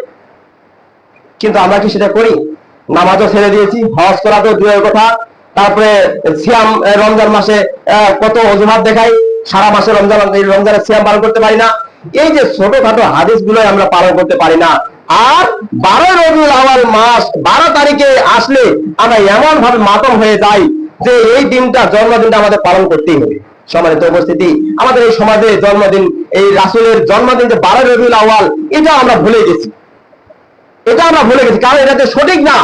কিন্তু আমরা কি সেটা করি? নামাজও ছেড়ে দিয়েছি, হজ করা তো দূরের কথা, তারপরে সিয়াম, রমজান মাসে কত অজুহাত দেখাই, সারা মাসে রমজানের সিয়াম পালন করতে পারি না। এই যে ছোটখাটো হাদিস গুলো আমরা পালন করতে পারি না। আর 12 রবিউল আউয়াল মাস 12 তারিখে আসলে আমরা এমন ভাবে মাতম হয়ে যাই যে এই দিনটা, জন্মদিনটা আমাদের পালন করতেই হবে। সম্মানিত উপস্থিতি, আমাদের এই সমাজে জন্মদিন, এই রাসূলের জন্মদিন যে 12 রবিউল আউয়াল, এটা আমরা ভুলে গেছি। এটা আমরা ভুলে গেছি, কারণ এটা সঠিক না,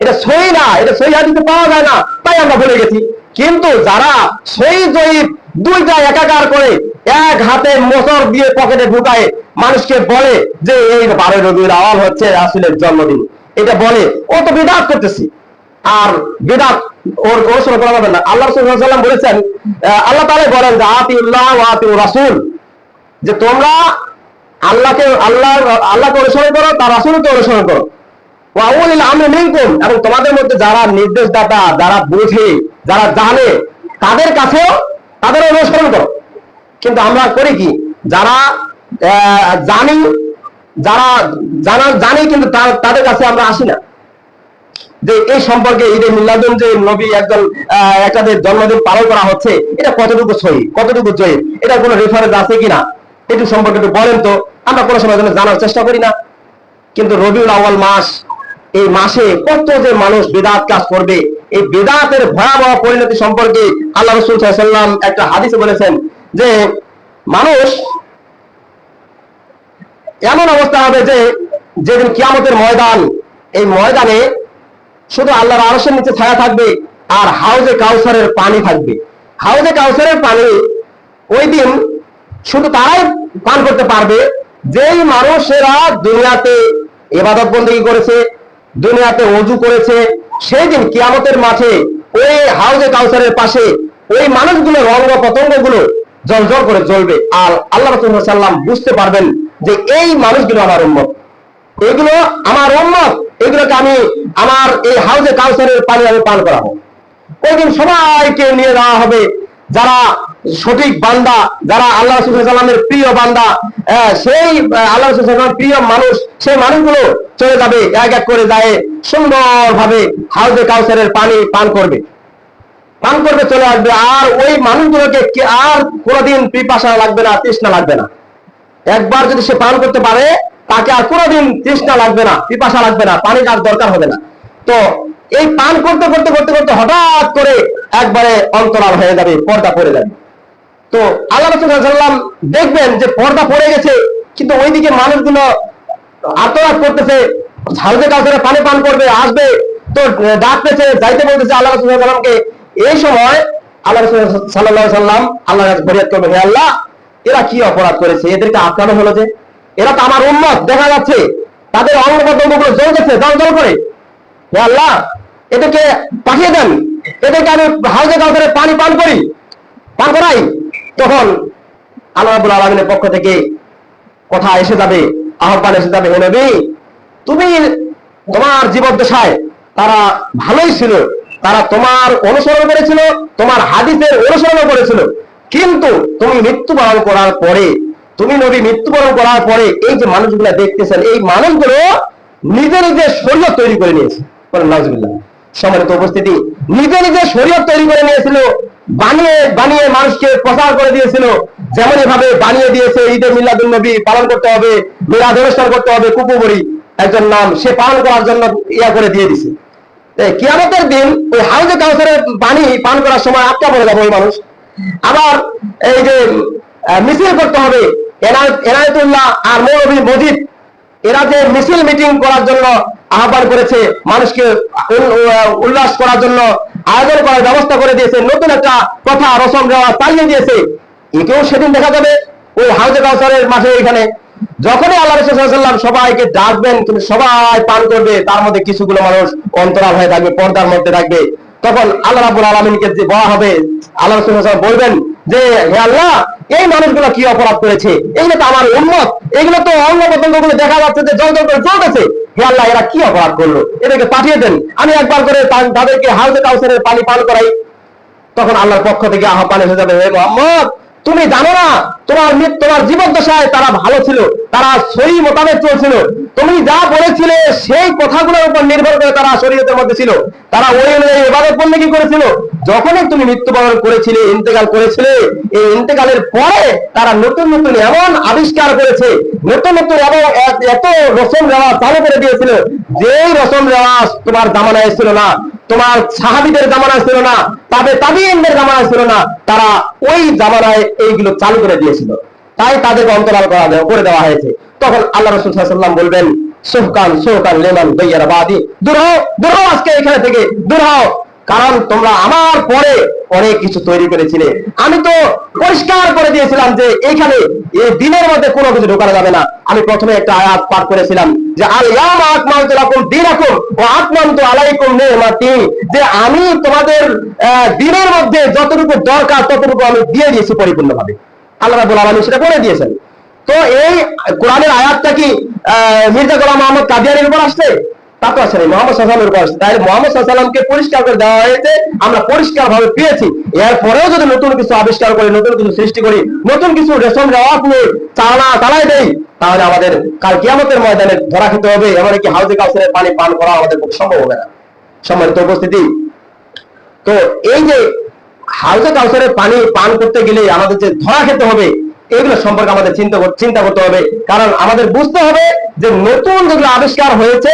এটা সহি না, এটা সহি হাদিসে পাওয়া যায় না, তাই আমরা ভুলে গেছি। কিন্তু যারা সহি জয়ীফ দুইটা একাকার করে এক হাতে মোচড় দিয়ে পকেটে ঢুকায় মানুষকে বলে যে এই 12 রবিউল আউয়াল হচ্ছে রাসূলের জন্মদিন, এটা বলে, ও তো বিদআত করতেছি। আর বিদআত ওর অনুসরণ করা যাবে না। আল্লাহ রাসূল সাল্লাল্লাহু আলাইহি ওয়াসাল্লাম বলেছেন, আল্লাহ তাআলা বলেন যে আতিউল্লাহ ওয়া আতিউর রাসূল, যে তোমরা আল্লাহকে অনুসরণ করো, তার রাসূলকে অনুসরণ করো। ওয়া উলিল আমরি মিনকুম, এবং তোমাদের মধ্যে যারা নির্দেশদাতা, যারা বুঝে, যারা জানে, তাদের কাছেও তাদের অনুসরণ করো। কিন্তু আমরা করি কি? যারা জানি, জানি কিন্তু তাদের কাছে আমরা আসি না। যে এই সম্পর্কে ঈদে মিলাদুন, যে নবী একটাদের জন্মদিন পালন করা হচ্ছে, এটা কতটুকু সহি, কতটুকু জয়ী, এটা কোনো রেফারেন্স আছে কিনা, একটু সম্পর্কে একটু বলেন তো। আমরা কোনো সময় জানার চেষ্টা করি না। কিন্তু রবিউল আউয়াল মাস, এই মাসে কত যে মানুষ বিদআত কাজ করবে, এই বিদআতের ভয়াবহ পরিণতি সম্পর্কে আল্লাহ রাসূল সাল্লাল্লাহু আলাইহি ওয়াসাল্লাম একটা হাদিসে বলেছেন যে মানুষ এমন অবস্থা হবে যে যেদিন কিয়ামতের ময়দান, এই ময়দানে শুধু আল্লাহর আরশের নিচে ছায়া থাকবে আর হাউজে কাউসারের পানি থাকবে। হাউজে কাউসারের পানি ওই দিন শুধু তারাই পান করতে পারবে যেই মানুষেরা দুনিয়াতে ইবাদত বন্দেগী করেছে, দুনিয়াতে ওযু করেছে। সেই দিন কিয়ামতের মাঠে ওই হাউজে কাউসারের পাশে ওই মানুষগুলোর অঙ্গ প্রত্যঙ্গ গুলো জ্বলজ্বল করে জ্বলবে। আর আল্লাহ রাসূল সাল্লাল্লাহু আলাইহি ওয়াসাল্লাম বুঝতে পারবেন যে এই মানুষগুলো আমার উম্মত, এগুলো আমার উম্মত, এগুলোকে আমি আমার এই হাউজে কাউসারের পানি আমি পান করাবো। ওই দিন সবাইকে নিয়ে যাওয়া হবে, যারা সঠিক বান্দা, যারা আল্লাহ রাসূল সাল্লাল্লাহু আলাইহি ওয়াসাল্লামের প্রিয় বান্দা, সেই আল্লাহ রাসূল সাল্লাল্লাহু আলাইহি ওয়াসাল্লামের প্রিয় মানুষ, সেই মানুষগুলো চলে যাবে, এক এক করে যায় সুন্দরভাবে হাউজে কাউসারের পানি পান করবে, চলে আসবে। আর ওই মানুষগুলোকে আর কোনোদিন পিপাসা লাগবে না, তৃষ্ণা লাগবে না। একবার যদি সে পান করতে পারে, তাকে আর কোনোদিন তৃষ্ণা লাগবে না, পিপাসা লাগবে না, পানির আর দরকার হবে না। তো এই পান করতে করতে করতে করতে হঠাৎ করে একবারে অন্তরাল হয়ে যাবে, পর্দা পড়ে যাবে। তো আল্লাহ রাসূল সাল্লাল্লাহু আলাইহি ওয়াসাল্লাম দেখবেন যে পর্দা পড়ে গেছে, কিন্তু ওইদিকে মানুষগুলো আত্মনাদ করতেছে, হাউজে কাউসারে পানি পান করবে, আসবে, তো ডাকতেছে, যাইতে বলতেছে আল্লাহ রাসূল সাল্লাল্লাহু আলাইহি ওয়াসাল্লামকে। এই সময় আল্লাহ রাসূল সাল্লাল্লাহু আলাইহি ওয়াসাল্লাম আল্লাহর কাছে ফরিয়াদ করবে, হে আল্লাহ, এরা কি অপরাধ করেছে, এদেরকে আটকানো হলো যে, এরা তো আমার উম্মত, দেখা যাচ্ছে তাদের অঙ্গ প্রত্যঙ্গগুলো জ্বলতেছে, জ্বল করে, হে আল্লাহ, এদেরকে পাঠিয়ে দেন, এদেরকে আমি হাউজে কাউসারে পানি পান করাই। তখন আল্লাহ রাব্বুল আলামিনের পক্ষ থেকে কথা এসে যাবে, আহ্বান এসে যাবে, হে নবী, তুমি তোমার জীবদ্দশায় তারা ভালোই ছিল, তারা তোমার অনুসরণ করেছিল, তোমার হাদিসের অনুসরণ করেছিল, কিন্তু তুমি মৃত্যুবরণ করার পরে, তুমি নবী মৃত্যুবরণ করার পরে এই যে মানুষগুলো দেখতেছেন, এই মানুষগুলো নিজে নিজে শরীয়ত তৈরি করে নিয়েছে। নাউজুবিল্লাহ। সম্মানিত উপস্থিতি, নিজে নিজে শরীয়ত তৈরি করে নিয়েছিল, বানিয়ে বানিয়ে মানুষকে প্রচার করে দিয়েছিল। যেমন এভাবে বানিয়ে দিয়েছে ঈদে মিলাদুন নবী পালন করতে হবে, মিলাদ অনুষ্ঠান করতে হবে, কুকুবরি একজন নাম, সে পালন করার জন্য ইয়া করে দিয়ে দিছে। কিয়ামতের দিন ওই হাউজে কাউসারের পানি পান করার সময় আটকা পড়ে যাবে ওই মানুষ। আবার এই যে মিছিল করতে হবে, এনায়েতুল্লাহ আর মৌলভী মজিদ, এরা যে মিছিল মিটিং করার জন্য আহ্বান করেছে, মানুষকে উল্লাস করার জন্য আয়োজন করার ব্যবস্থা করে দিয়েছে, নতুন একটা কথা রসম রেওয়াজ চালিয়ে দিয়েছে, একেও সেদিন দেখা যাবে ওই হাউজে কাউসারের মাঠে। এখানে যখনই আল্লাহ রাসূল সাল্লাল্লাহু আলাইহি ওয়াসাল্লাম সবাইকে ডাকবেন, কিন্তু সবাই পান করবে, তার মধ্যে কিছুগুলো মানুষ অন্তরাল হয়ে থাকবে, পর্দার মধ্যে থাকবে। তখন আল্লাহ রাব্বুল আলামিনকে যে বলা হবে, আল্লাহ রাসূল সাল্লাল্লাহু আলাইহি ওয়াসাল্লাম বলবেন যে, হে আল্লাহ, এই মানুষগুলো কি অপরাধ করেছে, এগুলো তো আমার উম্মত, এগুলো তো অঙ্গ প্রত্যঙ্গগুলো দেখা যাচ্ছে যে জল জল করে জ্বলতেছে, হে আল্লাহ, এরা কি অপরাধ করলো, এদেরকে পাঠিয়ে দেন, আমি একবার করে তাদেরকে হাউজে কাউসারের পানি পান করাই। তখন আল্লাহর পক্ষ থেকে আহ্বান এসে যাবে, হে মুহাম্মদ, তুমি জানো না তোমার জীবদ্দশায় তারা ভালো ছিল, তারা সহি মোতাবেক চলছিল, তুমি যা বলেছিলে সেই কথাগুলোর উপর নির্ভর করে তারা শরীয়তের মধ্যে ছিল, তারা ওই অনুযায়ী ইবাদত বন্দেগী করেছিল। যখনই তুমি মৃত্যুবরণ করেছিলে, ইন্তেকাল করেছিলে, এই ইন্তেকালের পরে তারা নতুন নতুন এমন আবিষ্কার করেছে, নতুন নতুন এবং এত রসম রেওয়াজ চালু করে দিয়েছিল, যেই রসম রেওয়াজ তোমার জামানায় ছিল না, তোমার সাহাবীদের জামানায় ছিল না, তাবিঈনদের জামানায় ছিল না, তারা ওই জামানায় এইগুলো চালু করে দিয়েছিল, তাই তাদেরকে অন্তরাল করে দেওয়া হয়েছে। তখন আল্লাহ রাসূল সাল্লাল্লাহু আলাইহি ওয়াসাল্লাম বলবেন, সুহকান লিমান গায়্যারা বাদি, দূর হও আজকে এখানে থেকে, দূর হও, কারণ তোমরা আমার পরে অনেক কিছু তৈরি করেছিলে। আমি তো পরিষ্কার করে দিয়েছিলাম যে এইখানে এই দিনের মধ্যে কোনো কিছু ঢোকানো যাবে না। আমি প্রথমে একটা আয়াত পাঠ করেছিলাম যে আল ইয়াউমা আকমালতু লাকুম দীনাকুম ওয়া আতমামতু আলাইকুম নি'মাতি, যে আমি তোমাদের দিনের মধ্যে যতটুকু দরকার ততটুকু আমি দিয়ে দিয়েছি পরিপূর্ণভাবে। আল্লাহ রাব্বুল আলামিন সেটা বলে দিয়েছেন। তো এই কোরআনের আয়াতটা কি মির্জা গোলাম মোহাম্মদ কাদিয়ানীর উপর আসছে? তা তো আসলে মুহাম্মদ সাল্লাল্লাহু আলাইহি ওয়াসাল্লামের উপর আসছে। তাই মুহাম্মদ সাল্লাল্লাহু আলাইহি ওয়াসাল্লামকে পরিষ্কার করে দেওয়া হয়েছে, আমরা পরিষ্কার ভাবে পেয়েছি। এরপরেও যদি নতুন কিছু আবিষ্কার করি, নতুন কিছু সৃষ্টি করি, নতুন কিছু রেশম রেওয়াজ নিয়ে চালাই দেই, তাহলে আমাদের কাল কিয়ামতের ময়দানে ধরা খেতে হবে। এমনকি হাউজে কাউসারের পানি পান করা আমাদের পক্ষে সম্ভব হবে না। সম্মানিত উপস্থিতি, তো এই যে হাউজে কাউসারের পানি পান করতে গেলে আমাদের যে ধরা খেতে হবে, এগুলো সম্পর্কে আমাদের চিন্তা করতে হবে। কারণ আমাদের বুঝতে হবে যে নতুন যেগুলো আবিষ্কার হয়েছে,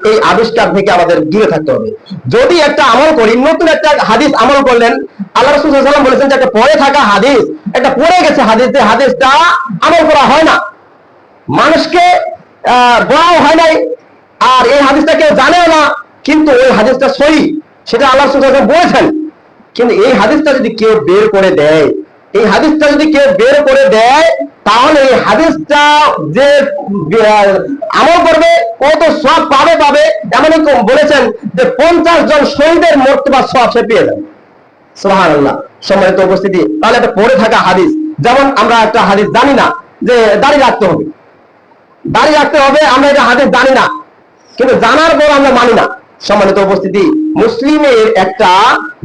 এই আবিষ্কার থেকে আমাদের দূরে থাকতে হবে। যদি একটা আমল করি, নতুন একটা হাদিস আমল করলেন, আল্লাহ রাসূল সাল্লাল্লাহু আলাইহি ওয়াসাল্লাম বলেছেন যে একটা পড়ে থাকা হাদিস, একটা পড়ে গেছে হাদিস, যে হাদিসটা আমল করা হয় না, মানুষকে বলাও হয় নাই, আর এই হাদিসটা কেউ জানেও না, কিন্তু ওই হাদিসটা সহি, সেটা আল্লাহ রাসূল সাল্লাল্লাহু আলাইহি ওয়াসাল্লাম বলেছেন। কিন্তু এই হাদিসটা যদি কেউ বের করে দেয়, এই হাদিসটা যদি কেউ বের করে দেয়, তাহলে এই হাদিসটা যে আমল করবে ও তো সব পাবে। এমনই বলেছেন যে 50 জন শহীদের মর্তবা সব সে পেয়ে যাবে। সুবহানাল্লাহ। সম্মানিত উপস্থিতি, তাহলে একটা পড়ে থাকা হাদিস, যেমন আমরা একটা হাদিস জানি না যে দাড়ি রাখতে হবে, আমরা এটা হাদিস জানি না, কিন্তু জানার পর আমরা মানি না। সম্মানিত উপস্থিতি, মুসলিমের একটা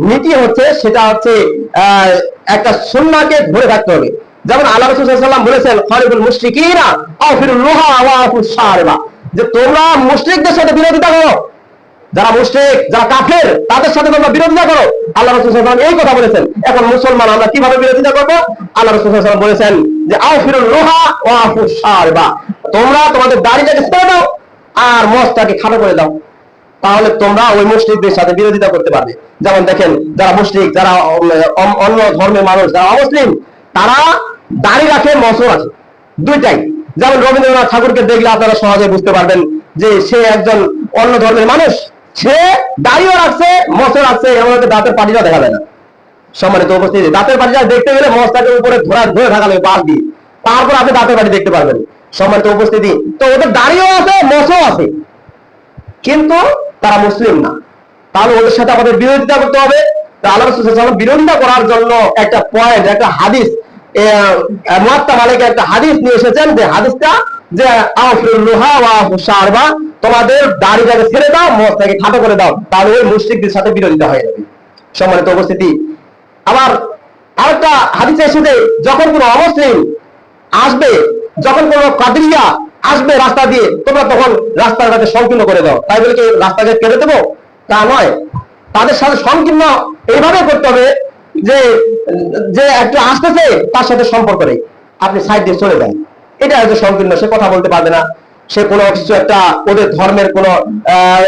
নীতি হচ্ছে, সেটা হচ্ছে একটা সুন্নাহকে ধরে থাকতে হবে। যেমন আল্লাহ রাসূল সাল্লাল্লাহু আলাইহি ওয়াসাল্লাম বলেছেন, খালিফুল মুশরিকিনা আফিরুল লুহা ওয়া আফুস শারিবা, যে তোমরা মুশরিকদের সাথে বিরোধিতা করো, যারা মুশরিক, যারা কাফের, তাদের সাথে তোমরা বিরোধিতা করো। আল্লাহ রাসূল সাল্লাল্লাহু আলাইহি ওয়াসাল্লাম এই কথা বলেছেন। এখন মুসলমান আমরা কিভাবে বিরোধিতা করব? আল্লাহ রাসূল সাল্লাল্লাহু আলাইহি ওয়াসাল্লাম বলেছেন যে আফিরুল লুহা ওয়া আফুস শারিবা, তোমরা তোমাদের দাড়িটাকে ছেড়ে দাও আর মস্তাকে খাটো করে দাও, তাহলে তোমরা ওই মুশরিকদের সাথে বিরোধিতা করতে পারবে। যেমন দেখেন, যারা মুশরিক, যারা অন্য ধর্মের মানুষ, যারা অমুসলিম, তারা দাড়ি রাখে, মশো রাখে, দুইটাই। যেমন রবীন্দ্রনাথ ঠাকুরকে দেখলে আপনারা সহজে বুঝতে পারবেন যে সে একজন অন্য ধর্মের মানুষ। সে দাড়িও রাখছে, মশো রাখছে, এমন দাঁতের পাটিটা দেখা যায় না। সম্মানিত উপস্থিতি, দাঁতের পাটিটা দেখতে গেলে মশটাকে উপরে ধরে থাকালে বাদ দিয়ে, তারপর আপনি দাঁতের পাটি দেখতে পারবেন। সম্মানিত উপস্থিতি, তো ওদের দাড়িও আছে, মশো আছে, কিন্তু তারা মুসলিম না। তাহলে ওদের সাথে আমাদের বিরোধিতা করতে হবে। আল্লাহ রাসূল সাল্লাল্লাহু আলাইহি ওয়াসাল্লাম বিরোধিতা করার জন্য একটা পয়েন্ট, একটা হাদিস, মুয়াত্তা মালিকে একটা হাদিস নিয়ে এসেছেন, যে হাদিসটা যে আফরুহা ওয়া হুশারবা, তোমাদের দাড়িটাকে ছেড়ে দাও, মুখটাকে খাটো করে দাও, তাহলে ওই মুশরিকদের সাথে বিরোধিতা হয়ে যাবে। সম্মানিত উপস্থিতি, আবার আরেকটা হাদিসে এসেছে, যখন কোনো অমুসলিম আসবে, যখন কোনো কাদরিয়া আসবে রাস্তা দিয়ে, তোমরা তখন রাস্তাটাকে সংকীর্ণ করে দাও। তাই বলে কি রাস্তাকে কেটে দেবো? তা নয়, তাদের সাথে সংকীর্ণ এইভাবে করতে হবে যে যে একটু আসতেছে তার সাথে সম্পর্ক নেই, আপনি সাইড দিয়ে চলে যান। এটা হয়তো সংকীর্ণ, সে কথা বলতে পারবে না, সে কোনো কিছু একটা ওদের ধর্মের কোনো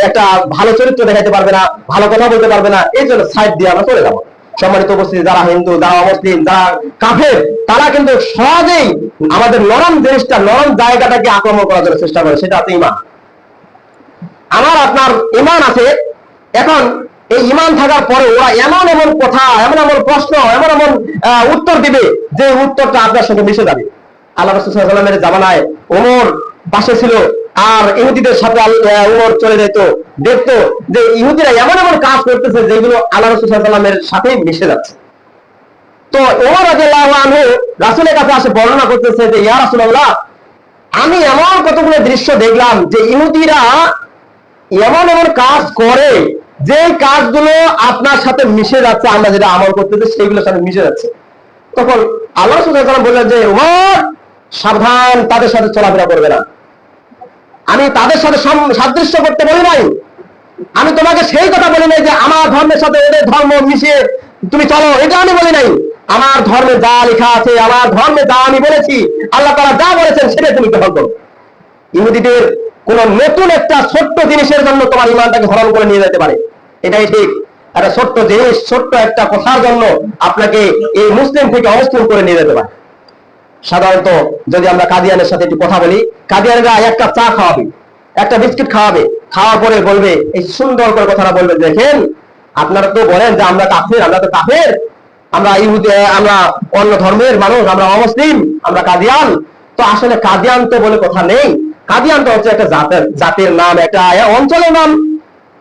একটা ভালো চরিত্র দেখাতে পারবে না, ভালো কথা বলতে পারবে না, এই জন্য সাইড দিয়ে আমরা চলে যাবো। সম্মানিত উপস্থিতি, যারা হিন্দু, যারা মুসলিম, যারা কাফের, তারা কিন্তু সহজেই আমাদের নরম জিনিসটা, নরম জায়গাটাকে আক্রমণ করার জন্য চেষ্টা করে, সেটা হচ্ছে ইমান। আমার আপনার ইমান আছে, এখন এই ইমান থাকার পরে ওরা এমন এমন কথা, এমন এমন প্রশ্ন, এমন এমন উত্তর দিবে যে উত্তরটা আপনার সাথে মিশে যাবে। আল্লাহ রাসূল সাল্লাল্লাহু আলাইহি ওয়াসাল্লামের জামানায় ওমর পাশে ছিল, আর ইহুদিদের সাথে ওমর চলে যেত, দেখতো যে ইহুদিরা এমন এমন কাজ করতেছে যেগুলো আল্লাহ রাসূল সাল্লাল্লাহু আলাইহি ওয়াসাল্লামের সাথে মিশে যাচ্ছে। তো ওমর রাদিয়াল্লাহু আনহু রাসূলের কাছে আসে বর্ণনা করতেছে যে ইয়া রাসূলুল্লাহ, আমি এমন কতগুলো দৃশ্য দেখলাম যে ইহুদিরা এমন এমন কাজ করে, যে কাজগুলো আপনার সাথে মিশে যাচ্ছে, আমরা যেটা আমল করতেছি সেইগুলোর সাথে মিশে যাচ্ছে। তখন আল্লাহ রাসূল সাল্লাল্লাহু আলাইহি ওয়াসাল্লাম বললেন যে ওমর, সাবধান, তাদের সাথে চলাফেরা করবে না। আমি তাদের সাথে সাদৃশ্য করতে বলি নাই, আমি তোমাকে সেই কথা বলি নাই যে আমার ধর্মের সাথে ওদের ধর্ম মিশিয়ে তুমি চলো, এটা আমি বলি নাই। আমার ধর্মে যা লেখা আছে, আমার ধর্মে যা আমি বলেছি, আল্লাহ তাআলা যা বলেছেন সেটাই তুমি গ্রহণ করো। ইহুদিদের কোন নতুন একটা ছোট্ট জিনিসের জন্য তোমার ইমানটাকে হরণ করে নিয়ে যেতে পারে, এটাই ঠিক। একটা ছোট্ট জিনিস, ছোট্ট একটা কথার জন্য আপনাকে এই মুসলিম থেকে অমুসলিম করে নিয়ে যেতে পারে। সাধারণত যদি আমরা কাদিয়ানের সাথে একটু কথা বলি, কাদিয়ানরা এক কাপ চা খাওয়াবে, একটা বিস্কিট খাওয়াবে, খাওয়ার পরে বলবে, এই সুন্দর করে কথাটা বলবে, দেখেন আপনারা তো বলেন যে আমরা কাফের, আমরা তো কাফের, আমরা ইহুদি, আমরা অন্য ধর্মের মানুষ, আমরা অমুসলিম, আমরা কাদিয়ান। তো আসলে কাদিয়ান তো বলে কথা নেই, কাদিয়ান তো হচ্ছে একটা জাতের নাম, একটা অঞ্চলের নাম।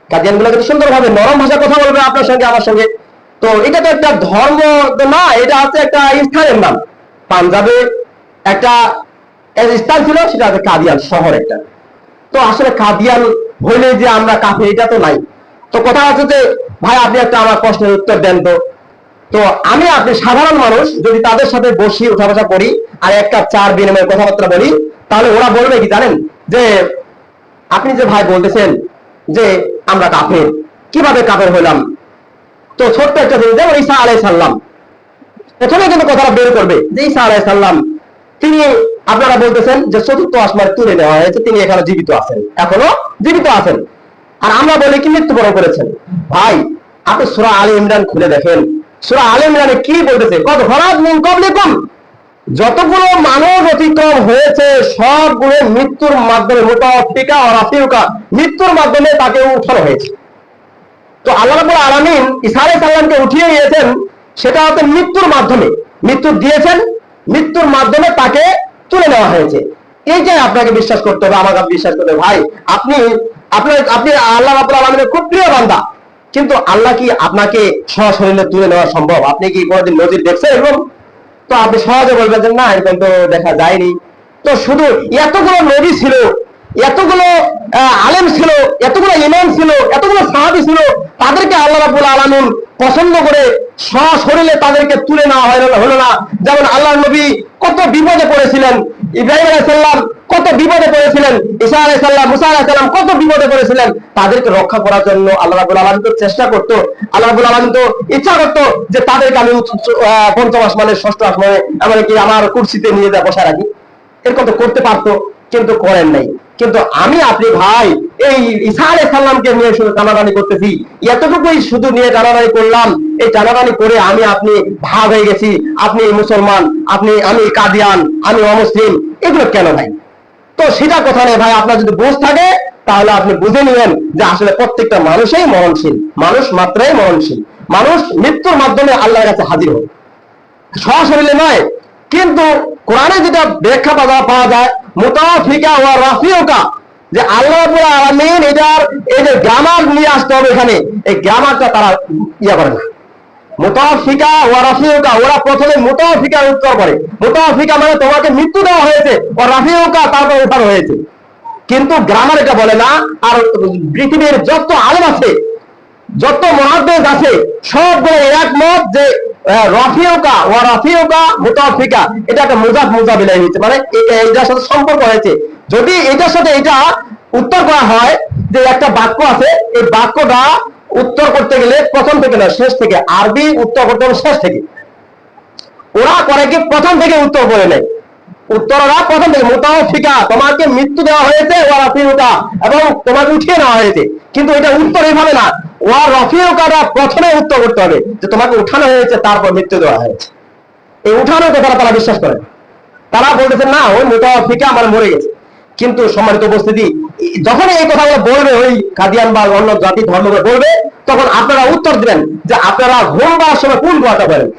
কাদিয়ান গুলো কিন্তু সুন্দরভাবে নরম ভাষা কথা বলবে আপনার সঙ্গে, আমার সঙ্গে। তো এটা তো একটা ধর্ম না, এটা হচ্ছে একটা স্থানের নাম। পাঞ্জাবে একটা স্থান ছিল, সেটা হচ্ছে কাদিয়ান শহর একটা। তো আসলে কাদিয়ান হইলে যে আমরা কাফের, এটা তো নাই। তো কথা হচ্ছে যে ভাই, আপনি একটা আমার প্রশ্নের উত্তর দেন তো। তো আমি আপনি সাধারণ মানুষ যদি তাদের সাথে বসি, উঠা বসা করি, আর এক কাপ চার বিনিময়ে কথাবার্তা বলি, তাহলে ওরা বলবে কি জানেন, যে আপনি যে ভাই বলতেছেন যে আমরা কাফের, কিভাবে কাফের হইলাম? তো ছোট্ট একটা জিনিস, যেমন ঈসা আলাইহিস সালাম, প্রথমে কিন্তু কথাটা বের করবে যে ঈসা আলাইহিস সালাম, তিনি, আপনারা বলতেছেন যে চতুর্থ আসমানে তুলে নেওয়া হয়েছে, তিনি এখনো জীবিত আছেন, এখনো জীবিত আছেন। আর আমরা বলি কি মৃত্যুবরণ করেছেন। ভাই, আপনি সূরা আলে ইমরান খুলে দেখেন, সূরা আলে ইমরানে কি বলতেছে, কত খরাজ মিন ক্বাবলিকুম, যতগুলো মানুষ অতিক্রম হয়েছে সবগুলো মৃত্যুর মাধ্যমে, মুতাওয়াফিকা ওয়া রাফিউকা, মৃত্যুর মাধ্যমে তাকে উঠানো হয়েছে। তো আল্লাহ রাব্বুল আলামিন ঈসা আলাইহিস সালামকে উঠিয়ে নিয়েছেন, সেটা হচ্ছে মৃত্যুর মাধ্যমে, মৃত্যু দিয়েছেন, মৃত্যুর মাধ্যমে তাকে তুলে নেওয়া হয়েছে। এইটাই আপনাকে বিশ্বাস করতে হবে, আমাকে বিশ্বাস করতে হবে। ভাই, আপনি আপনি আল্লাহ রাব্বুল আলামিনের খুব প্রিয় বান্দা, কিন্তু আল্লাহ কি আপনাকে সশরীরে তুলে নেওয়া সম্ভব? আপনি কি কোনোদিন নজির দেখছেন এরকম? তো আপনি সহজে বলবেন যে না, এরকম তো দেখা যায়নি। তো শুধু এতগুলো নবী ছিল, এতগুলো আলেম ছিল, এতগুলো ইমাম ছিল, এতগুলো সাহাবী ছিল, তাদেরকে আল্লাহ রাব্বুল আলামিন পছন্দ করে সশরীরে তাদেরকে তুলে নেওয়া হলো না। যেমন আল্লাহর নবী কত বিপদে পড়েছিলেন, ইব্রাহিম আলাইহিস সালাম কত বিপদে পড়েছিলেন, ঈসা আলাইহিস সালাম, মুসা আলাইহিস সালাম কত বিপদে পড়েছিলেন, তাদেরকে রক্ষা করার জন্য আল্লাহ রাব্বুল আলামিন তো চেষ্টা করতো, আল্লাহ রাব্বুল আলামিন তো ইচ্ছা করতো যে তাদেরকে আমি পঞ্চম আসমানের ষষ্ঠ আসমানে, এমনকি আমার কুরসিতে নিয়ে যা বসা রাখি, এরকম তো করতে পারতো, কিন্তু করেন নাই। কিন্তু আমি আপনি ভাই, এই ঈসা আলাইহিস সালামকে নিয়ে শুধু টানাটানি করতেছি, এতটুকুই শুধু নিয়ে টানাটানি করলাম। এই টানাটানি করে আমি আপনি ভাগ হয়ে গেছি, আপনি মুসলমান, আমি কাদিয়ান, আমি অমুসলিম, এগুলো কেন ভাই? তো সেটা কথা নেই ভাই, আপনার যদি বুঝ থাকে তাহলে আপনি বুঝে নিবেন যে আসলে প্রত্যেকটা মানুষই মরণশীল, মানুষ মাত্রাই মরণশীল। মানুষ মৃত্যুর মাধ্যমে আল্লাহর কাছে হাজির হয়, সশরীরে নয়। কিন্তু কোরআনে যেটা ব্যাখ্যা পাওয়া যায় মুতাওয়াফিকা ওয়া রাফিউকা, যে আল্লাহ রাব্বুল আলামিন এটার এই যে গ্রামার নিয়ে আসতে হবে এখানে, এই গ্রামারটা তারা ইয়া করে না। মুতাওয়াফিকা ওয়া রাফিউকা, ওরা প্রথমে মুতাওয়াফিকার উত্তর করে। মুতাওয়াফিকা মানে তোমাকে মৃত্যু দেওয়া হয়েছে, ওয়া রাফিউকা তারপর উঠানো হয়েছে। কিন্তু গ্রামার এটা বলে না। আর পৃথিবীর যত আলেম আছে, যত মুহাদ্দিস আছে, সবগুলো একমত যে রাফিউকা ওয়া রাফিউকা মুতাওয়াফিকা, এটা একটা মুজাফ মুজাবিলাই হয়েছে, মানে এটার সাথে সম্পর্ক হয়েছে। যদি এটার সাথে এটা উত্তর করা হয় যে একটা বাক্য আছে, এই বাক্যটা উত্তর করতে গেলে প্রথম থেকে না শেষ থেকে, আরবি উত্তর করতে হবে শেষ থেকে। ওরা করে কি প্রথম থেকে উত্তর করে নেয়, উত্তররা প্রথম থেকে মুতাওয়াফিকা, তোমাকে মৃত্যু দেওয়া হয়েছে, ওয়া রাফিউকা, এবং তোমাকে উঠিয়ে নেওয়া হয়েছে। কিন্তু এটা উত্তর এইভাবে না, ওয়া রাফিউকাটা প্রথমে উত্তর করতে হবে যে তোমাকে উঠানো হয়েছে তারপর মৃত্যু দেওয়া হয়েছে। এই উঠানোর কথা তারা বিশ্বাস করে, তারা বলতেছে না ওই মুতাওয়াফিকা আমার মরে গেছে। কিন্তু সম্মানিত উপস্থিতি, যখন এই কথাগুলো বলবে ওই কাদিয়ান বা অন্য জাতি ধর্মগুলো বলবে, তখন আপনারা উত্তর দিবেন যে আপনারা ঘুমবার সময় কোন দোয়াটা বলেন।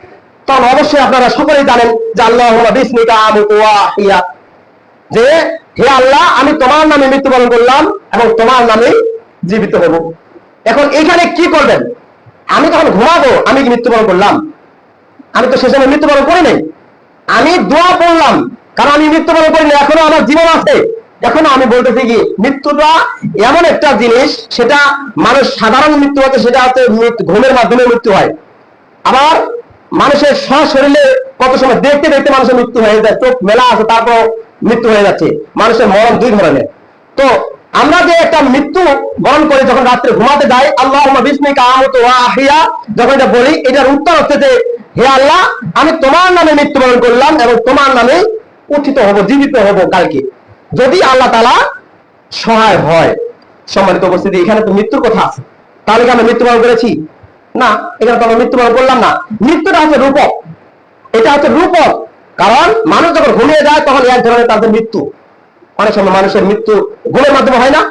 তখন অবশ্যই আপনারা সকলেই জানেন যে আল্লাহুম্মা বিসমিকা আমুতু ওয়া আহইয়া, যে হে আল্লাহ আমি তোমার নামে মৃত্যুবরণ করলাম এবং তোমার নামে জীবিত হব। এখন এখানে কি করবেন? আমি তখন ঘুমাবো, আমি কি মৃত্যুবরণ করলাম? আমি তো সে সময় মৃত্যুবরণ করি নাই, আমি দোয়া পড়লাম, কারণ আমি মৃত্যুবরণ করি না, এখনো আমার জীবন আছে। এখনো আমি বলতেছি কি মৃত্যুটা এমন একটা জিনিস, সেটা মানুষ সাধারণ মৃত্যু হচ্ছে, সেটা হচ্ছে ঘুমের মাধ্যমে মৃত্যু হয়। আবার মানুষের সশরীরে কত সময় দেখতে দেখতে মানুষের মৃত্যু হয়ে যায়, চোখ মেলা আছে তারপর মৃত্যু হয়ে যাচ্ছে। মানুষের মরণ দুই ধরনের। তো আমরা যে একটা মৃত্যু বরণ করি যখন রাত্রে ঘুমাতে যাই, আল্লাহুম্মা বিসমিকা আমুতু ওয়া আহইয়া, যখন এটা বলি, এটার উত্তর হচ্ছে যে হে আল্লাহ আমি তোমার নামে মৃত্যুবরণ করলাম এবং তোমার নামে উত্থিত হব, জীবিত হব কালকে, যদি আল্লাহ তাআলা সহায় হয়। সম্মানিত উপস্থিতি, এখানে তো মৃত্যুর কথা আছে, তাহলে কি আমরা মৃত্যুবরণ করেছি? না, এখানে তো আমরা মৃত্যুবরণ করলাম না। মৃত্যুটা হচ্ছে রূপক, এটা হচ্ছে রূপক। কারণ মানুষ যখন ঘুমিয়ে যায় তখন এক ধরনের তাদের মৃত্যু। অনেক সময় মানুষের মৃত্যু ঘুমের মাধ্যমে হয় না?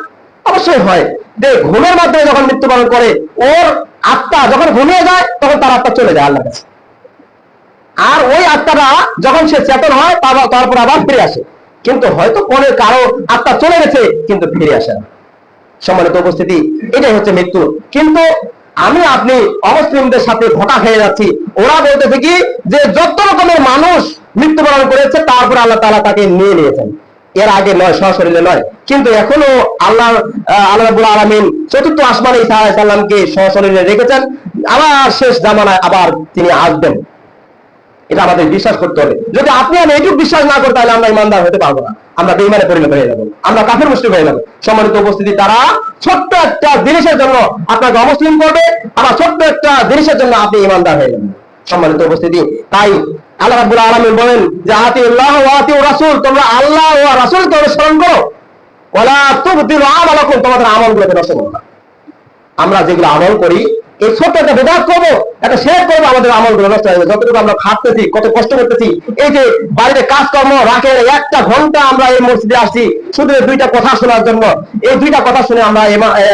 অবশ্যই হয়। যে ঘুমের মাধ্যমে যখন মৃত্যুবরণ করে, ওর আত্মা যখন ঘুমিয়ে যায় তখন তার আত্মা চলে যায় আল্লাহর কাছে। আর ওই আত্মাটা যখন সে চেতন হয় তারপর আবার ফিরে আসে। কিন্তু হয়তো কোনো কারো আত্মা চলে গেছে কিন্তু ফিরে আসে না। সম্মানিত উপস্থিতি, এটাই হচ্ছে মৃত্যু। কিন্তু আমি আপনি অমুসলিমদের সাথে ধোঁকা খেয়ে যাচ্ছি। ওরা বলতেছে কি যে যত রকমের মানুষ মৃত্যুবরণ করেছে তারপর আল্লাহ তাআলা তাকে নিয়ে নিয়েছেন, এর আগে নয়, সশরীরে নয়। কিন্তু এখনো আল্লাহ রাব্বুল আলামিন চতুর্থ আসমানে ঈসা আলাইহিস সালামকে সশরীরে রেখেছেন। আবার শেষ জামানায় আবার তিনি আসবেন, এটা আমাদের বিশ্বাস করতে হবে। যদি আপনি আমি এইটুকু বিশ্বাস না করি তাহলে আমরা ইমানদার হতে পারবো না, আমরা বেঈমানে পরিণত হয়ে যাবো, আমরা কাফের মুশরিক হয়ে যাবো। সম্মানিত উপস্থিতি, তারা ছোট্ট একটা জিনিসের জন্য আপনাকে অমুসলিম করবে, আবার ছোট্ট একটা জিনিসের জন্য আপনি ইমানদার হয়ে যাবেন। সম্মানিত উপস্থিতি, তাই আল্লাহ রাব্বুল আলামিন বলেন যে আতিউল্লাহ ওয়া আতিউর রাসূল, তোমরা আল্লাহ ও রাসূলকে অনুসরণ করো, ওয়ালা তুবতিলু আমালাকুম, তোমাদের আমলগুলোকে নষ্ট করো না। আমরা যেগুলো আমল করি, এই ছোট্ট একটা বিদাত করবো, একটা শেয়ার করবো, আমাদের আমলগুলো নষ্ট হয়ে যাবে। যতটুকু আমরা খাটতেছি, কত কষ্ট করতেছি, এই যে বাড়িতে কাজকর্ম রাখে, একটা ঘন্টা আমরা এই মসজিদে আসছি শুধু দুইটা কথা শোনার জন্য। এই দুইটা কথা শুনে আমরা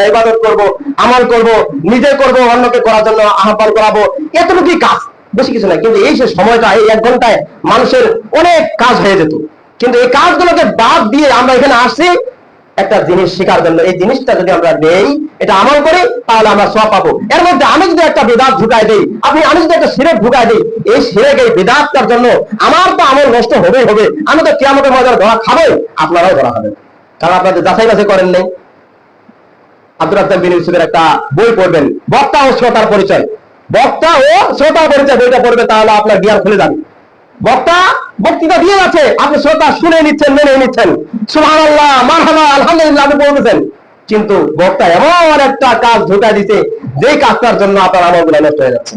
ইবাদত করব, আমল করব, নিজে করব, অন্যকে করার জন্য আহ্বান করাবো, এতটুকুই কাজ, বেশি কিছু নাই। কিন্তু এই যে সময়টা, এই এক ঘন্টায় মানুষের অনেক কাজ হয়ে যেত। কিন্তু এই কাজগুলোকে বাদ দিয়ে আমরা এখানে আসছি একটা জিনিস শেখার জন্য। এই জিনিসটা যদি আমরা দেই, এটা আমল করি, তাহলে আমরা সওয়াব পাবো। এর মধ্যে আমি যদি একটা বিদআত ঢুকাই দেই, আমি যদি একটা শিরক ঢুকাই দেই, এই শিরক, এই বিদআতটার জন্য আমার তো আমল নষ্ট হবেই হবে। আমি তো কিয়ামতের ময়দানে ধরা খাবো, আপনারাও ধরা খাবেন, কারণ আপনাদের যাচাই বাছাই করেন নাই। আব্দুর রাজ্জাক বিন ইউসুফের একটা বই পড়বেন, বক্তা ও শ্রোতার পরিচয়। বক্তা ও শ্রোতার পরিচয় বইটা পড়বে, তাহলে আপনার জ্ঞান খুলে যাবে। বক্তা বক্তৃতা দিয়ে যাচ্ছে, আপনি শ্রোতা শুনে নিচ্ছেন, মেনে নিচ্ছেন, সুবহানাল্লাহ, মারহাবা, আলহামদুলিল্লাহ আপনি বলতেছেন। কিন্তু বক্তা এমন একটা কাজ ঢুকাই দিতে, যে কাজটার জন্য আপনার আমলগুলো নষ্ট হয়ে যাচ্ছে।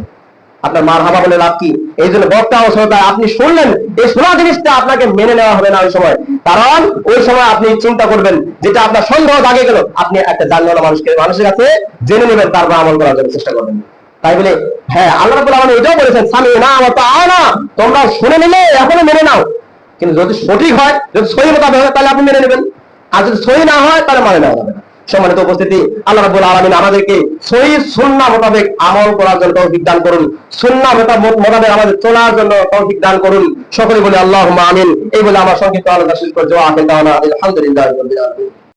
আপনার মারহাবা বলে লাভ কি? এই জন্য বক্তা ও শ্রোতা আপনি শুনলেন, এই শোনা জিনিসটা আপনাকে মেনে নেওয়া হবে না ওই সময়, কারণ ওই সময় আপনি চিন্তা করবেন যেটা আপনার সন্দেহ জাগে গেল, আপনি একটা জানলা মানুষের কাছে জেনে নেবেন, তারপর আমল করার জন্য চেষ্টা করবেন। তাই বলে হ্যাঁ, আল্লাহ রাব্বুল আলামিন এটাও বলেছেন সামি'না ওয়া আতা'না, তোমরা শুনে নিলে এখনো মেনে নাও, কিন্তু যদি সঠিক হয়, যদি সহি মোতাবেক হয় তাহলে আপনি মেনে নেবেন, আর যদি সহি না হয় তাহলে মানে নেওয়া যাবে না। সম্মানিত উপস্থিতি, আল্লাহ রাব্বুল আলামিন আমাদেরকে সহি সুন্নাহ মোতাবেক আমল করার জন্য তৌফিক দান করুন, সুন্নাহ মোতাবেক আমাদের চলার জন্য তৌফিক দান করুন। সকলে বলে আল্লাহুম্মা আমিন। এই বলে আমার সংক্ষিপ্ত আলোচনা শেষ করছি। আলহামদুলিল্লাহ রাব্বিল আলামিন।